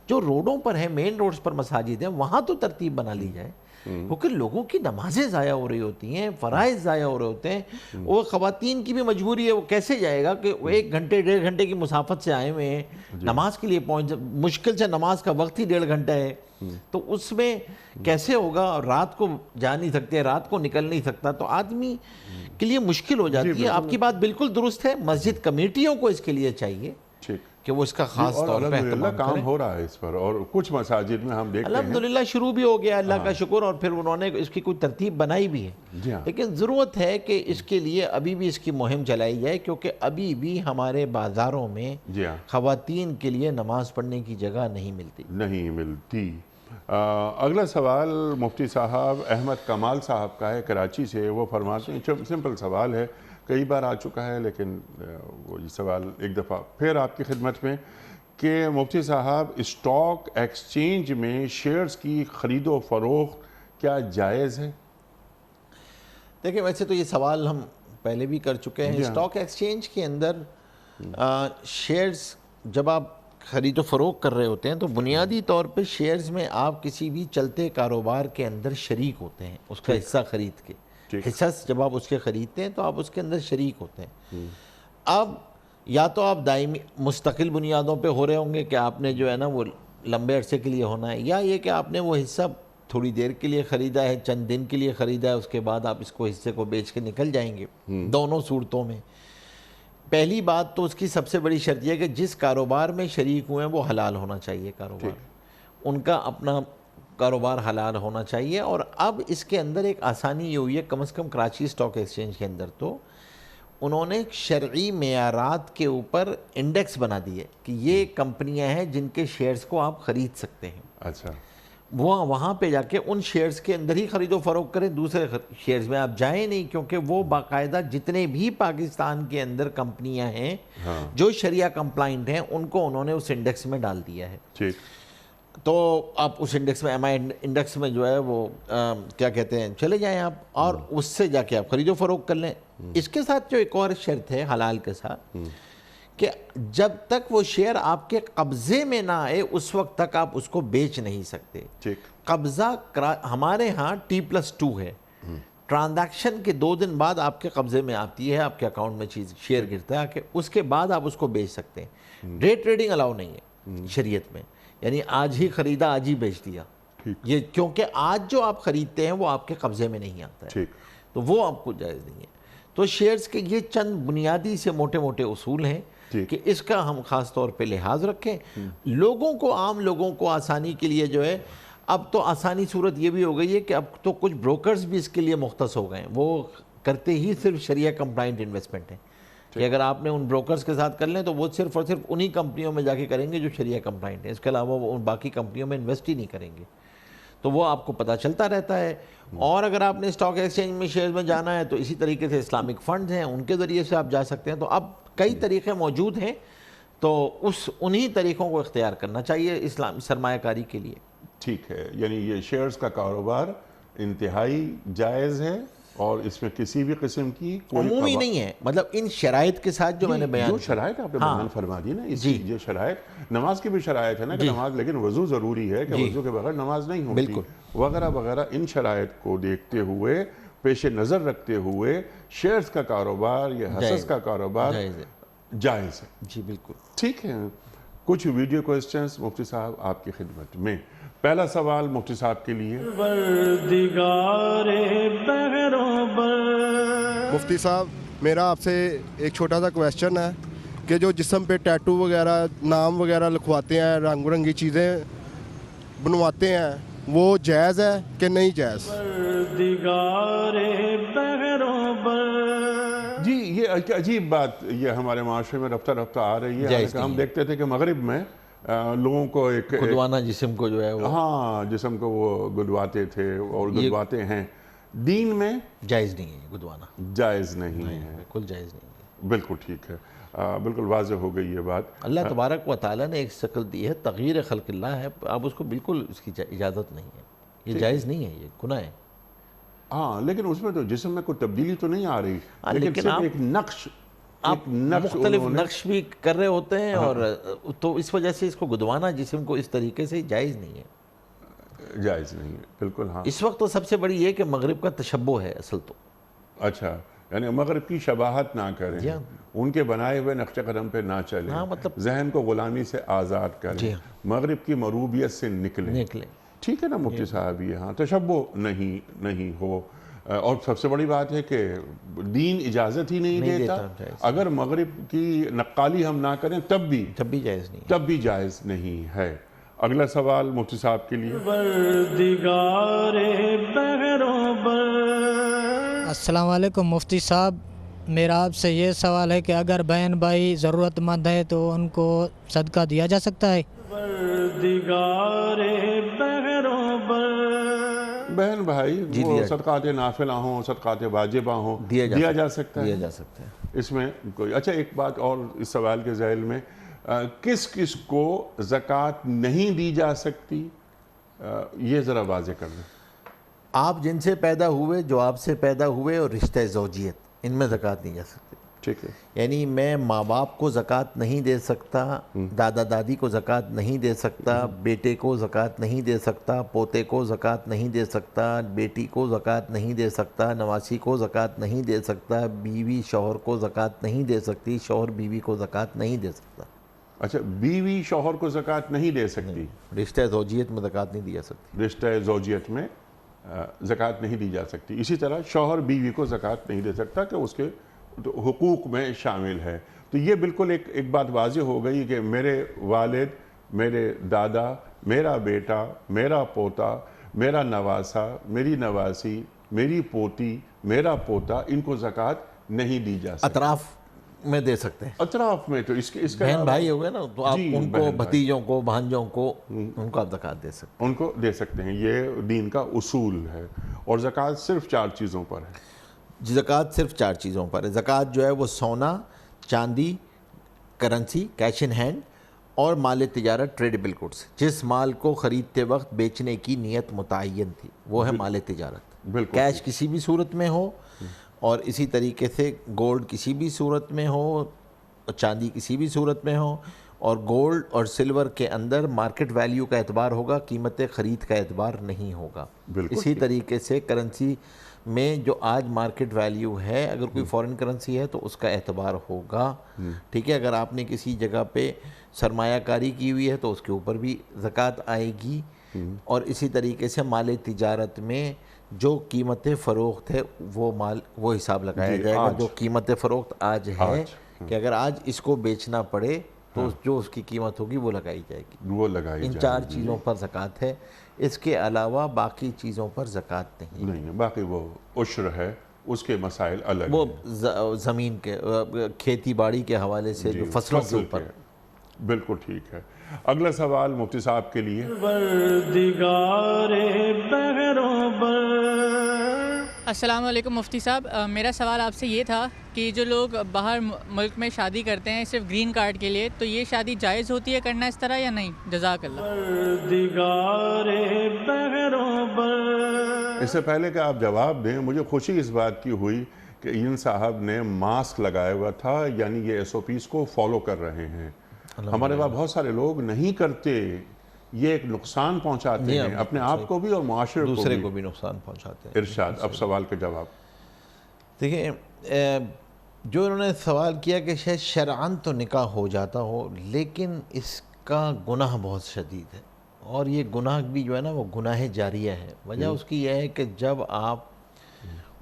جو روڈوں پر ہیں، مین روڈز پر مساجد ہیں، وہاں تو ترتیب بنا لی جائے. کیونکہ لوگوں کی نمازیں ضائع ہو رہی ہوتی ہیں، فرائض ضائع ہو رہے ہوتے ہیں. وہ خواتین کی بھی مجبوری ہے، وہ کیسے جائے گا کہ وہ 1 گھنٹے 1.5 گھنٹے کی مسافت سے آئے ہوئے ہیں نماز کے لیے مشکل سے نماز کا وقت ہی 1.5 گھنٹہ ہے، تو اس میں کیسے ہوگا؟ رات کو جا نہیں سکتے، رات کو نکل نہیں سکتا، تو آدمی کے لیے مشکل ہو جاتی ہے. آپ کی بات بالکل درست ہے، مسجد کمیٹیوں کو اس کے لیے چاہیے کہ وہ اس کا خاص طور پہ اہتمام کام کریں. ہو رہا ہے اس پر، اور کچھ مساجد میں ہم دیکھتے ہیں الحمدللہ شروع بھی ہو گیا، اللہ کا شکر، اور پھر انہوں نے اس کی کوئی ترتیب بنائی بھی ہے. لیکن ضرورت ہے کہ اس کے لیے ابھی بھی اس کی مہم چلائی جائے، کیونکہ ابھی بھی ہمارے بازاروں میں خواتین کے لیے نماز پڑھنے کی جگہ نہیں ملتی. اگلا سوال مفتی صاحب احمد کمال صاحب کا ہے، کراچی سے. وہ فرماتے ہیں، سمپل سوال ہے، کئی بار آ چکا ہے، لیکن وہ یہ سوال ایک دفعہ پھر آپ کی خدمت میں، کہ مفتی صاحب اسٹاک ایکسچینج میں شیئرز کی خرید و فروخت کیا جائز ہے؟ دیکھیں، ویسے تو یہ سوال ہم پہلے بھی کر چکے ہیں. اسٹاک ایکسچینج کے اندر شیئرز جب آپ خرید و فروخت کر رہے ہوتے ہیں تو بنیادی طور پہ شیئرز میں آپ کسی بھی چلتے کاروبار کے اندر شریک ہوتے ہیں، اس کا حصہ خرید کے. حصہ جب آپ اس کے خریدتے ہیں تو آپ اس کے اندر شریک ہوتے ہیں. اب یا تو آپ دائمی مستقل بنیادوں پہ ہو رہے ہوں گے کہ آپ نے جو ہے نا وہ لمبے عرصے کے لیے ہونا ہے، یا یہ کہ آپ نے وہ حصہ تھوڑی دیر کے لیے خریدا ہے، چند دن کے لیے خریدا ہے، اس کے بعد آپ اس کو حصے کو بیچ کے نکل جائیں گے. دونوں صورتوں میں پہلی بات تو اس کی سب سے بڑی شرط یہ ہے کہ جس کاروبار میں شریک ہوئے ہیں وہ حلال ہونا چاہیے کاروبار، ان کا اپنا کاروبار حلال ہونا چاہیے. اور اب اس کے اندر ایک آسانی یہ ہوئی ہے، کم از کم کراچی اسٹاک ایکسچینج کے اندر تو انہوں نے شرعی معیارات کے اوپر انڈیکس بنا دی ہے کہ یہ کمپنیاں ہیں جن کے شیئرز کو آپ خرید سکتے ہیں. اچھا، وہ وہاں پہ جا کے ان شیئرز کے اندر ہی خرید و فروخت کریں، دوسرے شیئرز میں آپ جائیں نہیں، کیونکہ وہ باقاعدہ جتنے بھی پاکستان کے اندر کمپنیاں ہیں جو شریعہ کمپلائنٹ ہیں ان کو انہوں نے اس انڈیکس میں ڈال دیا ہے. ٹھیک، تو آپ اس انڈیکس میں MI انڈیکس میں جو ہے وہ کیا کہتے ہیں چلے جائیں آپ، اور اس سے جا کے آپ خرید و فروخت کر لیں. اس کے ساتھ جو ایک اور شرط ہے حلال کے ساتھ کہ جب تک وہ شیئر آپ کے قبضے میں نہ آئے اس وقت تک آپ اس کو بیچ نہیں سکتے. قبضہ ہمارے ہاں T+2 ہے، ٹرانزیکشن کے 2 دن بعد آپ کے قبضے میں آتی ہے، آپ کے اکاؤنٹ میں چیز شیئر گرتا ہے کہ اس کے بعد آپ اس کو بیچ سکتے ہیں. ڈے ٹریڈنگ الاؤ نہیں ہے شریعت میں، یعنی آج ہی خریدا آج ہی بیچ دیا، یہ کیونکہ آج جو آپ خریدتے ہیں وہ آپ کے قبضے میں نہیں آتا ہے، تو وہ آپ کو جائز نہیں ہے. تو شیئرز کے یہ چند بنیادی سے موٹے موٹے اصول ہیں کہ اس کا ہم خاص طور پہ لحاظ رکھیں. لوگوں کو، عام لوگوں کو آسانی کے لیے جو ہے اب تو آسانی صورت یہ بھی ہو گئی ہے کہ اب تو کچھ بروکرز بھی اس کے لیے مختص ہو گئے ہیں، وہ کرتے ہی صرف شریعہ کمپلائنٹ انویسٹمنٹ ہیں کہ اگر آپ نے ان بروکرز کے ساتھ کر لیں تو وہ صرف اور صرف انہی کمپنیوں میں جا کے کریں گے جو شریعہ کمپلائنٹ ہیں، اس کے علاوہ وہ ان باقی کمپنیوں میں انویسٹ ہی نہیں کریں گے. تو وہ آپ کو پتہ چلتا رہتا ہے. اور اگر آپ نے اسٹاک ایکسچینج میں شیئرز میں جانا ہے تو اسی طریقے سے اسلامک فنڈز ہیں، ان کے ذریعے سے آپ جا سکتے ہیں. تو اب کئی طریقے موجود ہیں، تو انہی طریقوں کو اختیار کرنا چاہیے اسلامی سرمایہ کاری کے لیے. ٹھیک ہے، یعنی یہ شیئرز کا کاروبار انتہائی جائز ہے اور اس میں کسی بھی قسم کی کوئی عمومی نہیں ہے، مطلب ان شرائط کے ساتھ جو میں نے بیان جو شرائط آپ نے بیان فرما دی نا، یہ شرائط نماز کی بھی شرائط ہے نا کہ نماز، لیکن وضو ضروری ہے کہ وضو کے بغیر نماز نہیں ہوتی وغیرہ وغیرہ. ان شرائط کو دیکھتے ہوئے، پیش نظر رکھتے ہوئے شیئرز کا کاروبار، یہ حصص کا کاروبار جائز ہے. جی بالکل ٹھیک ہے. کچھ ویڈیو کوئسچنز مفتی صاحب آپ کی خدمت میں. پہلا سوال مفتی صاحب کے لیے. مفتی صاحب، میرا آپ سے ایک چھوٹا سا کویسچن ہے کہ جو جسم پہ ٹیٹو وغیرہ، نام وغیرہ لکھواتے ہیں، رنگ برنگی چیزیں بنواتے ہیں، وہ جائز ہے کہ نہیں جائز؟ جی، یہ ایک عجیب بات یہ ہمارے معاشرے میں رفتہ رفتہ آ رہی ہے. ہم دیکھتے تھے کہ مغرب میں لوگوں کو ایک گدوانا جسم کو جو ہے وہ، ہاں، جسم کو وہ گدواتے تھے اور گدواتے ہیں. دین میں جائز نہیں ہے گدوانا، جائز نہیں ہے، بالکل جائز نہیں ہے. بالکل ٹھیک ہے، بالکل واضح ہو گئی یہ بات. اللہ تبارک و تعالیٰ نے ایک شکل دی ہے، تغییر خلق اللہ ہے، اب اس کو بالکل اس کی اجازت نہیں ہے، یہ جائز نہیں ہے، یہ گناہ ہے. ہاں، لیکن اس میں تو جسم میں کوئی تبدیلی تو نہیں آ رہی، لیکن صرف ایک نقش، آپ مختلف نقش بھی کر رہے ہوتے ہیں، اور تو اس وجہ سے اس کو گدوانا جسم کو اس طریقے سے جائز نہیں ہے. جائز نہیں ہے، بالکل. ہاں، اس وقت تو سب سے بڑی یہ کہ مغرب کا تشبہ ہے اصل تو. اچھا، یعنی مغرب کی شباہت نہ کریں، ان کے بنائے ہوئے نقش قدم پہ نہ چلیں، مطلب ذہن کو غلامی سے آزاد کریں، مغرب کی مروبیت سے نکلیں. ٹھیک ہے نا مفتی صاحب؟ یہ ہاں، تشبہ نہیں ہو. اور سب سے بڑی بات ہے کہ دین اجازت ہی نہیں دیتا. اگر مغرب کی نقالی ہم نہ کریں تب بھی جائز نہیں، تب بھی جائز نہیں ہے. اگلا سوال مفتی صاحب کے لیے. السلام علیکم مفتی صاحب، میرا آپ سے یہ سوال ہے کہ اگر بہن بھائی ضرورت مند ہے تو ان کو صدقہ دیا جا سکتا ہے؟ بہن بھائی وہ صدقات نافلہ ہوں، صدقات واجبہ ہوں، دیا جا سکتا ہے. اس میں کوئی اچھا ایک بات اور اس سوال کے ذیل میں، کس کس کو زکوٰۃ نہیں دی جا سکتی، یہ ذرا واضح کر دیں. آپ جن سے پیدا ہوئے، جو آپ سے پیدا ہوئے، اور رشتہ زوجیت، ان میں زکوٰۃ نہیں جا سکتی. ٹھیک ہے. یعنی میں ماں باپ کو زکوٰۃ نہیں دے سکتا، دادا دادی کو زکوٰۃ نہیں دے سکتا، بیٹے کو زکوٰۃ نہیں دے سکتا، پوتے کو زکوٰۃ نہیں دے سکتا، بیٹی کو زکوٰۃ نہیں دے سکتا، نواسی کو زکوٰۃ نہیں دے سکتا، بیوی شوہر کو زکوٰۃ نہیں دے سکتی، شوہر بیوی کو زکوٰۃ نہیں دے سکتا. اچھا، بیوی شوہر کو زکوٰۃ نہیں دے سکتی؟ رشتہ زوجیت میں زکوٰۃ نہیں دی جا سکتی. رشتہ زوجیت میں زکوٰۃ نہیں دی جا سکتی. اسی طرح شوہر بیوی کو زکوٰۃ نہیں دے سکتا کہ اس کے حقوق میں شامل ہے. تو یہ بالکل ایک بات واضح ہو گئی کہ میرے والد، میرے دادا، میرا بیٹا، میرا پوتا، میرا نواسا، میری نواسی، میری پوتی، میرا پوتا، ان کو زکوٰۃ نہیں دی جا سکتی. اطراف میں دے سکتے ہیں. اطراف میں تو اس کا بہن بھائی ہو گئے نا، تو آپ ان کو، بہن بھتیجوں کو، بھانجوں کو، ان کو آپ زکوٰۃ دے سکتے ان کو دے سکتے ہیں. یہ دین کا اصول ہے. اور زکوٰۃ صرف 4 چیزوں پر ہے. ہیں. زکوٰۃ صرف 4 چیزوں پر ہے. زکوٰۃ جو ہے وہ سونا، چاندی، کرنسی، کیش ان ہینڈ اور مال تجارت، ٹریڈیبل گڈس. جس مال کو خریدتے وقت بیچنے کی نیت متعین تھی وہ ہے مال تجارت. بالکل. کیش کسی بھی صورت میں ہو، اور اسی طریقے سے گولڈ کسی بھی صورت میں ہو، چاندی کسی بھی صورت میں ہو. اور گولڈ اور سلور کے اندر مارکیٹ ویلیو کا اعتبار ہوگا، قیمت خرید کا اعتبار نہیں ہوگا. اسی طریقے سے کرنسی میں جو آج مارکیٹ ویلیو ہے، اگر کوئی فورن کرنسی ہے تو اس کا اعتبار ہوگا. ٹھیک ہے. اگر آپ نے کسی جگہ پہ سرمایہ کاری کی ہوئی ہے تو اس کے اوپر بھی زکوٰۃ آئے گی. اور اسی طریقے سے مال تجارت میں جو قیمت فروخت ہے وہ حساب لگایا جائے گا. جو قیمت فروخت آج ہے کہ اگر آج اس کو بیچنا پڑے تو جو اس کی قیمت ہوگی وہ لگائی جائے گی. وہ لگائی ان 4 چیزوں پر زکوٰۃ ہے. اس کے علاوہ باقی چیزوں پر زکوٰۃ نہیں. باقی وہ عشر ہے، اس کے مسائل الگ وہ ہیں. زمین کے، کھیتی باڑی کے حوالے سے جو فصلوں کے اوپر. بالکل ٹھیک ہے. اگلا سوال مفتی صاحب کے لیے. السلام علیکم مفتی صاحب، میرا سوال آپ سے یہ تھا کہ جو لوگ باہر ملک میں شادی کرتے ہیں صرف گرین کارڈ کے لیے، تو یہ شادی جائز ہوتی ہے کرنا اس طرح یا نہیں؟ جزاک اللہ. اس سے پہلے کہ آپ جواب دیں، مجھے خوشی اس بات کی ہوئی کہ ان صاحب نے ماسک لگایا ہوا تھا، یعنی یہ SOPs کو فالو کر رہے ہیں. ہمارے وہاں بہت سارے لوگ نہیں کرتے. یہ ایک نقصان پہنچاتے ہیں اپنے آپ کو بھی اور معاشرے کو بھی. دوسرے کو بھی نقصان پہنچاتے ہیں. ارشاد. اب سوال کا جواب دیکھیں، جو انہوں نے سوال کیا کہ شاید شرعاً تو نکاح ہو جاتا ہو لیکن اس کا گناہ بہت شدید ہے، اور یہ گناہ بھی جو ہے نا وہ گناہ جاریہ ہے. وجہ اس کی یہ ہے کہ جب آپ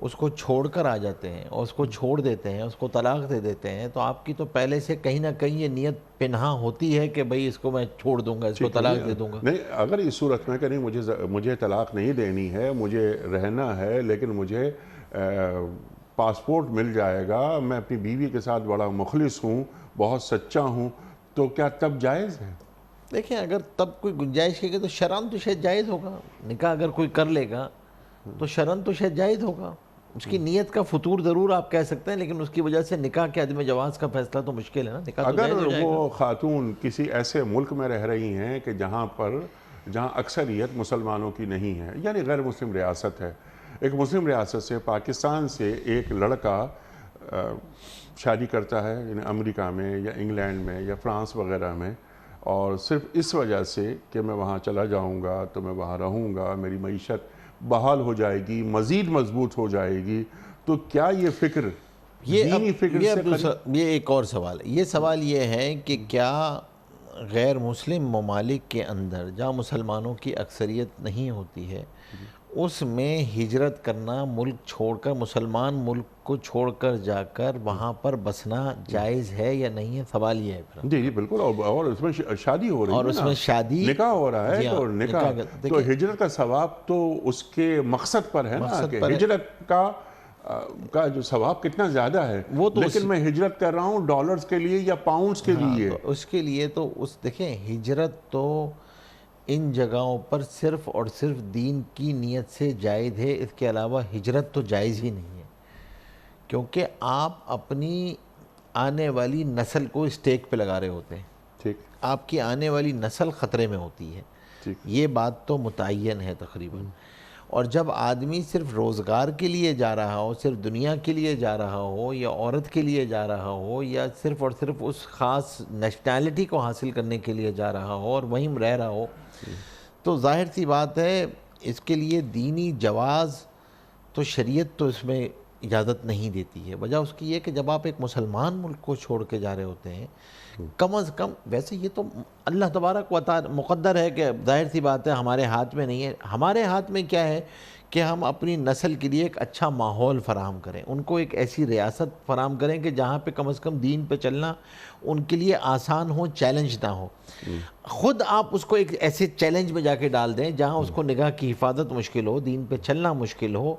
اس کو چھوڑ کر آ جاتے ہیں اور اس کو چھوڑ دیتے ہیں، اس کو طلاق دے دیتے ہیں، تو آپ کی تو پہلے سے کہیں نہ کہیں یہ نیت پنہاں ہوتی ہے کہ بھئی اس کو میں چھوڑ دوں گا، اس کو طلاق دے دوں گا. نہیں، اگر اس صورت میں کہ نہیں مجھے طلاق نہیں دینی ہے، مجھے رہنا ہے، لیکن مجھے پاسپورٹ مل جائے گا، میں اپنی بیوی کے ساتھ بڑا مخلص ہوں، بہت سچا ہوں، تو کیا تب جائز ہے؟ دیکھیں، اگر تب کوئی گنجائش ہے تو شرعاً تو شاید جائز ہوگا. نکاح اگر کوئی کر لے گا تو شرعاً تو شاید جائز ہوگا. اس کی نیت کا فطور ضرور آپ کہہ سکتے ہیں، لیکن اس کی وجہ سے نکاح کے عدم جواز کا فیصلہ تو مشکل ہے نا. نکاح تو جائز ہو جائے گا. اگر وہ خاتون کسی ایسے ملک میں رہ رہی ہیں کہ جہاں اکثریت مسلمانوں کی نہیں ہے، یعنی غیر مسلم ریاست ہے، ایک مسلم ریاست سے، پاکستان سے ایک لڑکا شادی کرتا ہے، یعنی امریکہ میں یا انگلینڈ میں یا فرانس وغیرہ میں، اور صرف اس وجہ سے کہ میں وہاں چلا جاؤں گا تو میں وہاں رہوں گا، میری معیشت بحال ہو جائے گی، مزید مضبوط ہو جائے گی، تو کیا یہ فکر دینی فکر سے؟ یہ ایک اور سوال ہے. یہ سوال یہ ہے کہ کیا غیر مسلم ممالک کے اندر جہاں مسلمانوں کی اکثریت نہیں ہوتی ہے اس میں ہجرت کرنا، ملک چھوڑ کر، مسلمان ملک کو چھوڑ کر جا کر وہاں پر بسنا جائز ہے یا نہیں ہے؟ سوال یہ ہے. جی بالکل. اور اس میں شادی ہو رہی ہے، اور اس میں شادی، نکاح ہو رہا ہے، اور نکاح تو ہجرت کا ثواب تو اس کے مقصد پر ہے نا، کہ ہجرت کا جو ثواب کتنا زیادہ ہے. لیکن میں ہجرت کر رہا ہوں ڈالرز کے لیے یا پاؤنڈز کے لیے. اس کے لیے تو دیکھیں، ہجرت تو ان جگہوں پر صرف اور صرف دین کی نیت سے جائز ہے. اس کے علاوہ ہجرت تو جائز ہی نہیں ہے، کیونکہ آپ اپنی آنے والی نسل کو اسٹیک پہ لگا رہے ہوتے ہیں. ٹھیک. آپ کی آنے والی نسل خطرے میں ہوتی ہے. یہ بات تو متعین ہے تقریباً. اور جب آدمی صرف روزگار کے لیے جا رہا ہو، صرف دنیا کے لیے جا رہا ہو، یا عورت کے لیے جا رہا ہو، یا صرف اور صرف اس خاص نیشنلٹی کو حاصل کرنے کے لیے جا رہا ہو اور وہیں رہ رہا ہو، تو ظاہر سی بات ہے اس کے لیے دینی جواز تو شریعت تو اس میں اجازت نہیں دیتی ہے. وجہ اس کی یہ کہ جب آپ ایک مسلمان ملک کو چھوڑ کے جا رہے ہوتے ہیں، کم از کم، ویسے یہ تو اللہ تبارک و تعالی مقدر ہے کہ ظاہر سی بات ہے ہمارے ہاتھ میں نہیں ہے. ہمارے ہاتھ میں کیا ہے کہ ہم اپنی نسل کے لیے ایک اچھا ماحول فراہم کریں، ان کو ایک ایسی ریاست فراہم کریں کہ جہاں پہ کم از کم دین پہ چلنا ان کے لیے آسان ہو، چیلنج نہ ہو. خود آپ اس کو ایک ایسے چیلنج میں جا کے ڈال دیں جہاں اس کو نگاہ کی حفاظت مشکل ہو، دین پہ چلنا مشکل ہو،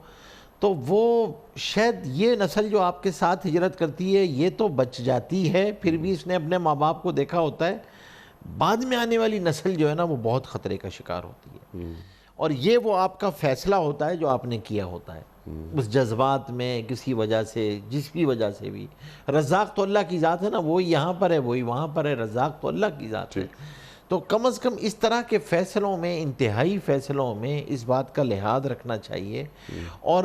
تو وہ شاید یہ نسل جو آپ کے ساتھ ہجرت کرتی ہے یہ تو بچ جاتی ہے، پھر بھی اس نے اپنے ماں باپ کو دیکھا ہوتا ہے. بعد میں آنے والی نسل جو ہے نا وہ بہت خطرے کا شکار ہوتی ہے. اور یہ وہ آپ کا فیصلہ ہوتا ہے جو آپ نے کیا ہوتا ہے اس جذبات میں، کسی وجہ سے، جس بھی وجہ سے بھی. رزاق تو اللہ کی ذات ہے نا، وہی یہاں پر ہے وہی وہاں پر ہے، رزاق تو اللہ کی ذات ہے. تو کم از کم اس طرح کے فیصلوں میں، انتہائی فیصلوں میں اس بات کا لحاظ رکھنا چاہیے. اور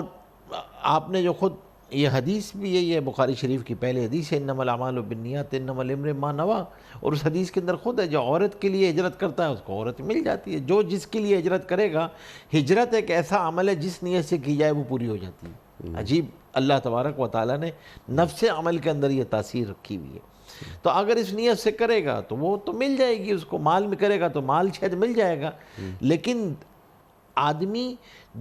آپ نے جو خود یہ حدیث بھی ہے، یہ بخاری شریف کی پہلی حدیث ہے، انما الاعمال بالنیات انما لامرئ ما نویٰ. اور اس حدیث کے اندر خود ہے جو عورت کے لیے ہجرت کرتا ہے اس کو عورت مل جاتی ہے. جو جس کے لیے ہجرت کرے گا، ہجرت ایک ایسا عمل ہے جس نیت سے کی جائے وہ پوری ہو جاتی ہے. عجیب اللہ تبارک و تعالیٰ نے نفس عمل کے اندر یہ تاثیر رکھی ہوئی ہے. تو اگر اس نیت سے کرے گا تو وہ تو مل جائے گی اس کو. مال میں کرے گا تو مال شاید مل جائے گا، لیکن آدمی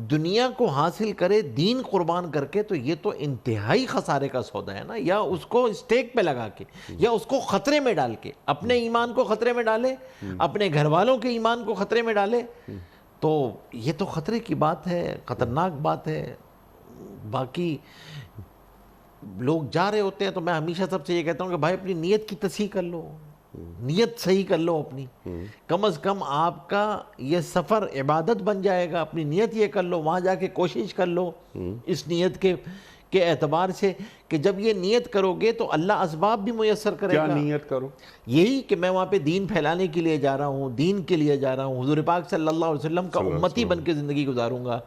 دنیا کو حاصل کرے دین قربان کر کے تو یہ تو انتہائی خسارے کا سودا ہے نا. یا اس کو اسٹیک پہ لگا کے، یا اس کو خطرے میں ڈال کے، اپنے ایمان کو خطرے میں ڈالے، اپنے گھر والوں کے ایمان کو خطرے میں ڈالے، تو یہ تو خطرے کی بات ہے، خطرناک بات ہے. باقی لوگ جا رہے ہوتے ہیں تو میں ہمیشہ سب سے یہ کہتا ہوں کہ بھائی اپنی نیت کی تصحیح کر لو، نیت صحیح کر لو اپنی. کم از کم آپ کا یہ سفر عبادت بن جائے گا. اپنی نیت یہ کر لو، وہاں جا کے کوشش کر لو اس نیت کے اعتبار سے کہ جب یہ نیت کرو گے تو اللہ اسباب بھی میسر کرے گا. کیا نیت کرو؟ یہی کہ میں وہاں پہ دین پھیلانے کے لیے جا رہا ہوں، دین کے لیے جا رہا ہوں، حضور پاک صلی اللہ علیہ وسلم کا امتی بن کے زندگی گزاروں گا،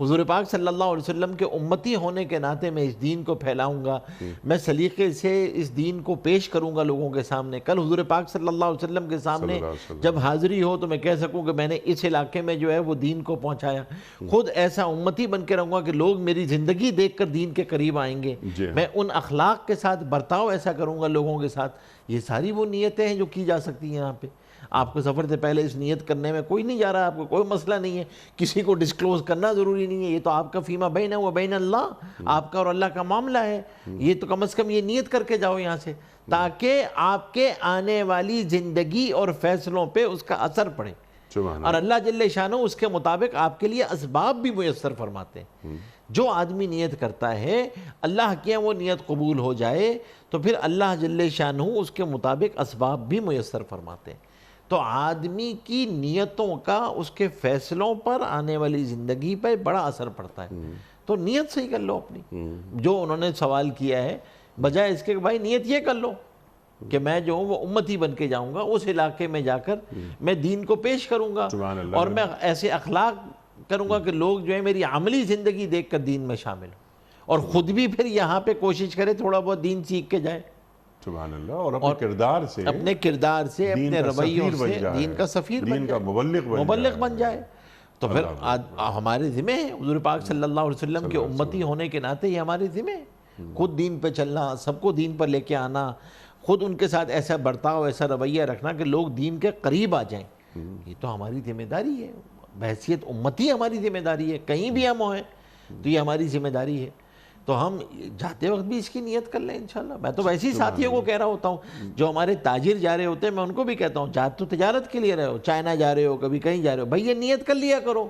حضور پاک صلی اللہ علیہ وسلم کے امتی ہونے کے ناطے میں اس دین کو پھیلاؤں گا، میں سلیقے سے اس دین کو پیش کروں گا لوگوں کے سامنے. کل حضور پاک صلی اللہ علیہ وسلم کے سامنے جب حاضری ہو تو میں کہہ سکوں کہ میں نے اس علاقے میں جو ہے وہ دین کو پہنچایا. خود ایسا امتی بن کے رہوں گا کہ لوگ میری زندگی دیکھ کر دین کے قریب آئیں گے. میں ان اخلاق کے ساتھ برتاؤ ایسا کروں گا لوگوں کے ساتھ. یہ ساری وہ نیتیں ہیں جو کی جا سکتی ہیں یہاں پہ. آپ کو سفر سے پہلے اس نیت کرنے میں کوئی نہیں جا رہا، آپ کو کوئی مسئلہ نہیں ہے، کسی کو ڈسکلوز کرنا ضروری نہیں ہے. یہ تو آپ کا فیما بین و بین اللہ، آپ کا اور اللہ کا معاملہ ہے. یہ تو کم از کم یہ نیت کر کے جاؤ یہاں سے، تاکہ آپ کے آنے والی زندگی اور فیصلوں پہ اس کا اثر پڑے. اور اللہ جل شانہ اس کے مطابق آپ کے لیے اسباب بھی میسر فرماتے ہیں. جو آدمی نیت کرتا ہے اللہ کیا وہ نیت قبول ہو جائے تو پھر اللہ جل شانہ اس کے مطابق اسباب بھی میسر فرماتے ہیں. تو آدمی کی نیتوں کا اس کے فیصلوں پر، آنے والی زندگی پر بڑا اثر پڑتا ہے. تو نیت صحیح کر لو اپنی. جو انہوں نے سوال کیا ہے، بجائے اس کے بھائی نیت یہ کر لو کہ میں جو ہوں وہ امتی بن کے جاؤں گا، اس علاقے میں جا کر میں دین کو پیش کروں گا اور میں ایسے اخلاق کروں گا کہ لوگ جو ہے میری عملی زندگی دیکھ کر دین میں شامل ہوں، اور خود بھی پھر یہاں پہ کوشش کرے تھوڑا بہت دین سیکھ کے جائے. سبحان اللہ. اور اپنے کردار سے، اپنے رویوں سے دین کا سفیر بن جائے، مبلغ بن جائے. تو پھر ہمارے ذمہ ہے حضور پاک صلی اللہ علیہ وسلم کے امتی ہونے کے ناطے یہ ہمارے ذمہ ہے خود دین پہ چلنا، سب کو دین پر لے کے آنا، خود ان کے ساتھ ایسا برتاؤ، ایسا رویہ رکھنا کہ لوگ دین کے قریب آ جائیں. یہ تو ہماری ذمہ داری ہے، بحیثیت امتی ہماری ذمہ داری ہے. کہیں بھی ہم ہیں تو یہ ہماری ذمہ داری ہے. تو ہم جاتے وقت بھی اس کی نیت کر لیں انشاءاللہ. میں تو ویسے ہی ساتھیوں کو کہہ رہا ہوتا ہوں جو ہمارے تاجر جا رہے ہوتے ہیں، میں ان کو بھی کہتا ہوں جا تو تجارت کے لیے رہے ہو، چائنا جا رہے ہو، کبھی کہیں جا رہے ہو، بھائی یہ نیت کر لیا کرو.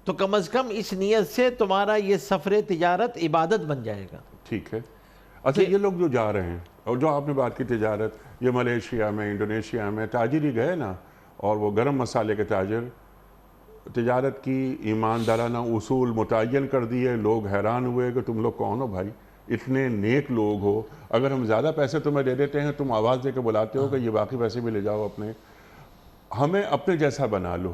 تو کم از کم اس نیت سے تمہارا یہ سفر تجارت عبادت بن جائے گا. ٹھیک ہے. اچھا، یہ لوگ جو جا رہے ہیں اور جو آپ نے بات کی تجارت، یہ ملیشیا میں، انڈونیشیا میں تاجر ہی گئے نا، اور وہ گرم مسالے کے تاجر تجارت کی ایماندارانہ اصول متعین کر دیے. لوگ حیران ہوئے کہ تم لوگ کون ہو بھائی، اتنے نیک لوگ ہو، اگر ہم زیادہ پیسے تمہیں دے دیتے ہیں تم آواز دے کے بلاتے ہو کہ یہ باقی پیسے بھی لے جاؤ اپنے، ہمیں اپنے جیسا بنا لو.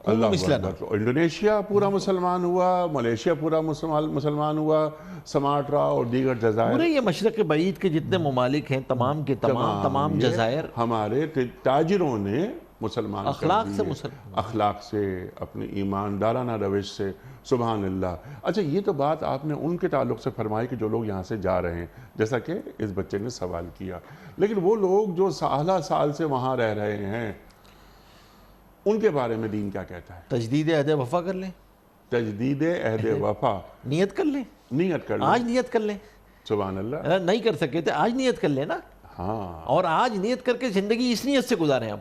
اللہ اکبر. انڈونیشیا پورا مسلمان ہوا، ملیشیا پورا مسلمان ہوا، سماٹرا اور دیگر جزائر، پورے یہ مشرق بعید کے جتنے ممالک ہیں تمام کے تمام جزائر ہمارے تاجروں نے مسلمان کر اخلاق سے دیے، مسلمان، اخلاق سے، اپنی ایماندارانہ روش سے. سبحان اللہ. اچھا یہ تو بات آپ نے ان کے تعلق سے فرمائی کہ جو لوگ یہاں سے جا رہے ہیں، جیسا کہ اس بچے نے سوال کیا، لیکن وہ لوگ جو سالہ سال سے وہاں رہ رہے ہیں ان کے بارے میں دین کیا کہتا ہے؟ تجدید عہد وفا کر لیں، تجدید عہد وفا، نیت کر لیں، نیت کر لیں. آج نیت کر لیں. سبحان اللہ. نہیں کر سکے تھے، آج نیت کر لیں نا. ہاں اور آج نیت کر کے زندگی اس نیت سے گزاریں. اب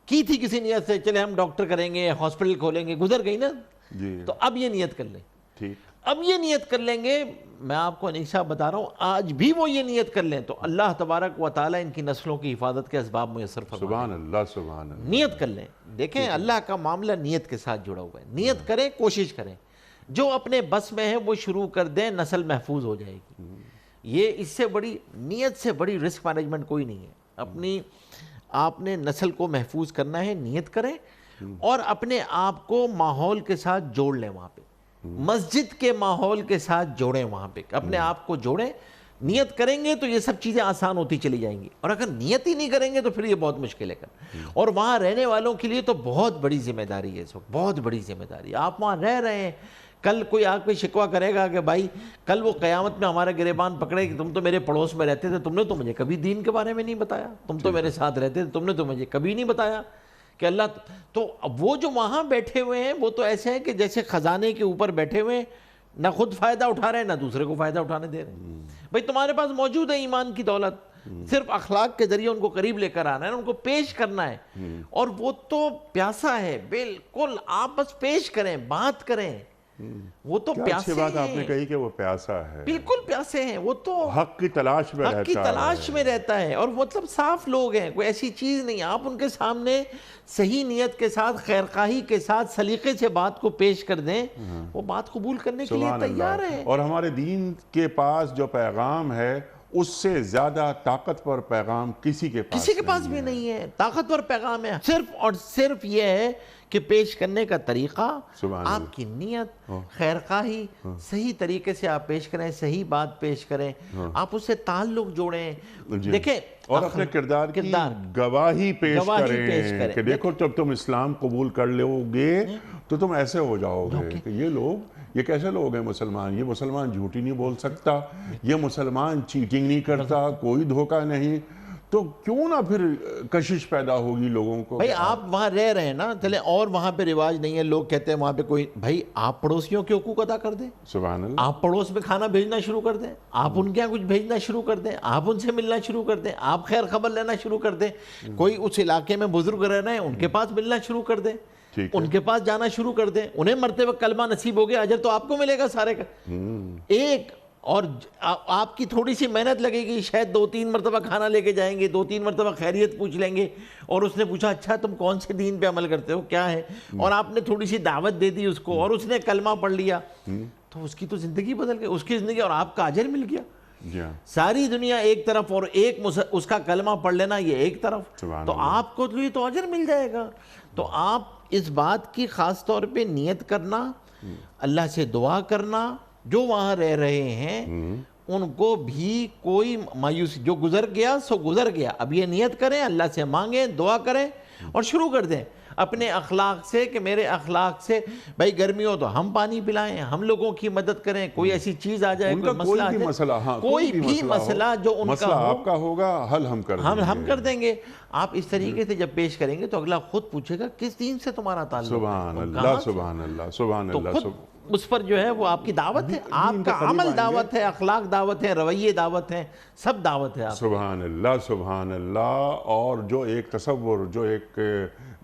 کی تھی کسی نیت سے، چلے ہم ڈاکٹر کریں گے، ہاسپٹل کھولیں گے، گزر گئی نا. جی تو اب یہ نیت کر لیں. ٹھیک. اب یہ نیت کر لیں گے. میں آپ کو انیس صاحب بتا رہا ہوں، آج بھی وہ یہ نیت کر لیں تو اللہ تبارک و تعالیٰ ان کی نسلوں کی حفاظت کے اسباب میسر فرمائے. سبحان اللہ. سبحان اللہ. نیت کر لیں. دیکھیں اللہ کا معاملہ نیت کے ساتھ جڑا ہوا ہے. نیت کریں، کوشش کریں، جو اپنے بس میں ہے وہ شروع کر دیں، نسل محفوظ ہو جائے گی. یہ اس سے بڑی نیت سے بڑی رسک مینجمنٹ کوئی نہیں ہے. اپنی آپ نے نسل کو محفوظ کرنا ہے، نیت کریں اور اپنے آپ کو ماحول کے ساتھ جوڑ لیں. وہاں پہ مسجد کے ماحول کے ساتھ جوڑیں، وہاں پہ اپنے آپ کو جوڑیں. نیت کریں گے تو یہ سب چیزیں آسان ہوتی چلی جائیں گی، اور اگر نیت ہی نہیں کریں گے تو پھر یہ بہت مشکل ہے. اور وہاں رہنے والوں کے لیے تو بہت بڑی ذمہ داری ہے. اس وقت بہت بڑی ذمہ داری. آپ وہاں رہ رہے ہیں، کل کوئی آگ پہ شکوہ کرے گا کہ بھائی کل وہ قیامت میں ہمارا گریبان پکڑے کہ تم تو میرے پڑوس میں رہتے تھے، تم نے تو مجھے کبھی دین کے بارے میں نہیں بتایا، تم تو میرے ساتھ رہتے تھے، تم نے تو مجھے کبھی نہیں بتایا کہ اللہ. تو وہ جو وہاں بیٹھے ہوئے ہیں وہ تو ایسے ہیں کہ جیسے خزانے کے اوپر بیٹھے ہوئے ہیں، نہ خود فائدہ اٹھا رہے ہیں نہ دوسرے کو فائدہ اٹھانے دے رہے ہیں. بھائی تمہارے پاس موجود ہے ایمان کی دولت، صرف اخلاق کے ذریعے ان کو قریب لے کر آنا ہے، ان کو پیش کرنا ہے. اور وہ تو پیاسا ہے بالکل، آپ بس پیش کریں، بات کریں. وہ تو کیا پیاسے اچھی بات آپ نے ہیں، کہی کہ وہ پیاسا ہے، بالکل پیاسے ہیں. وہ تو حق کی تلاش میں حق کی رہتا تلاش ہے. میں رہتا ہے. اور مطلب صاف لوگ ہیں، کوئی ایسی چیز نہیں. آپ ان کے سامنے صحیح نیت کے ساتھ، خیرخواہی کے ساتھ، سلیقے سے بات کو پیش کر دیں، وہ بات قبول کرنے کے لیے سبحان تیار اللہ. ہیں. اور ہمارے دین کے پاس جو پیغام ہے اس سے زیادہ طاقتور پیغام کسی کے پاس بھی نہیں ہے. طاقتور پیغام ہے، صرف اور صرف یہ ہے کہ پیش کرنے کا طریقہ، سبحان اللہ. آپ کی نیت، خیرخواہی، صحیح طریقے سے آپ پیش کریں، صحیح بات پیش کریں، آپ اس سے تعلق جوڑیں. جی. دیکھیں اور اپنے کردار کی گواہی پیش کریں کہ دیکھو جب تم اسلام قبول کر لو گے تو تم ایسے ہو جاؤ گے کہ یہ لوگ، یہ کیسے لوگ ہیں مسلمان، یہ مسلمان جھوٹی نہیں بول سکتا، یہ مسلمان چیٹنگ نہیں کرتا، کوئی دھوکہ نہیں. تو کیوں نہ پھر کشش پیدا ہوگی لوگوں کو. بھائی آپ وہاں رہ رہے ہیں نا، چلیں اور وہاں پہ رواج نہیں ہے، لوگ کہتے ہیں وہاں پہ کوئی، بھائی آپ پڑوسیوں کے حقوق ادا کر دیں. سبحان اللہ. آپ پڑوس میں کھانا بھیجنا شروع کر دیں، آپ ان کے یہاں کچھ بھیجنا شروع کر دیں، آپ ان سے ملنا شروع کر دیں، آپ خیر خبر لینا شروع کر دیں. کوئی اس علاقے میں بزرگ رہ رہے ہیں، ان کے پاس ملنا شروع کر دیں، ان کے پاس جانا شروع کر دیں. انہیں مرتے وقت کلمہ نصیب ہو گیا، اجر تو آپ کو ملے گا سارے کا ایک. اور آپ کی تھوڑی سی محنت لگے گی، شاید 2-3 مرتبہ کھانا لے کے جائیں گے، 2-3 مرتبہ خیریت پوچھ لیں گے، اور اس نے پوچھا اچھا تم کون سے دین پہ عمل کرتے ہو، کیا ہے، اور آپ نے تھوڑی سی دعوت دے دی اس کو، اور اس نے کلمہ پڑھ لیا، تو اس کی تو زندگی بدل گئی، اس کی زندگی، اور آپ کا اجر مل گیا. ساری دنیا ایک طرف اور ایک اس کا کلمہ پڑھ لینا یہ ایک طرف، تو آپ کو تو اجر مل جائے گا. تو آپ اس بات کی خاص طور پہ نیت کرنا، اللہ سے دعا کرنا، جو وہاں رہ رہے ہیں ان کو بھی کوئی مایوسی، جو گزر گیا سو گزر گیا. اب یہ نیت کریں، اللہ سے مانگیں، دعا کریں اور شروع کر دیں اپنے اخلاق سے کہ میرے اخلاق سے، بھائی گرمی ہو تو ہم پانی پلائیں، ہم لوگوں کی مدد کریں، کوئی ایسی چیز آ جائے، کوئی بھی مسئلہ جو ان کا ہو، آپ کا ہوگا حل ہم کر دیں گے. آپ اس طریقے سے جب پیش کریں گے تو اگلا خود پوچھے گا کس دین سے تمہارا تعلق. سبحان اللہ. سبحان اللہ. سبحان اللہ. اس پر جو ہے وہ آپ کی دعوت ہے، آپ کا عمل دعوت ہے، اخلاق دعوت ہے، رویے دعوت ہیں، سب دعوت ہے. سبحان اللہ. سبحان اللہ. اور جو ایک تصور، جو ایک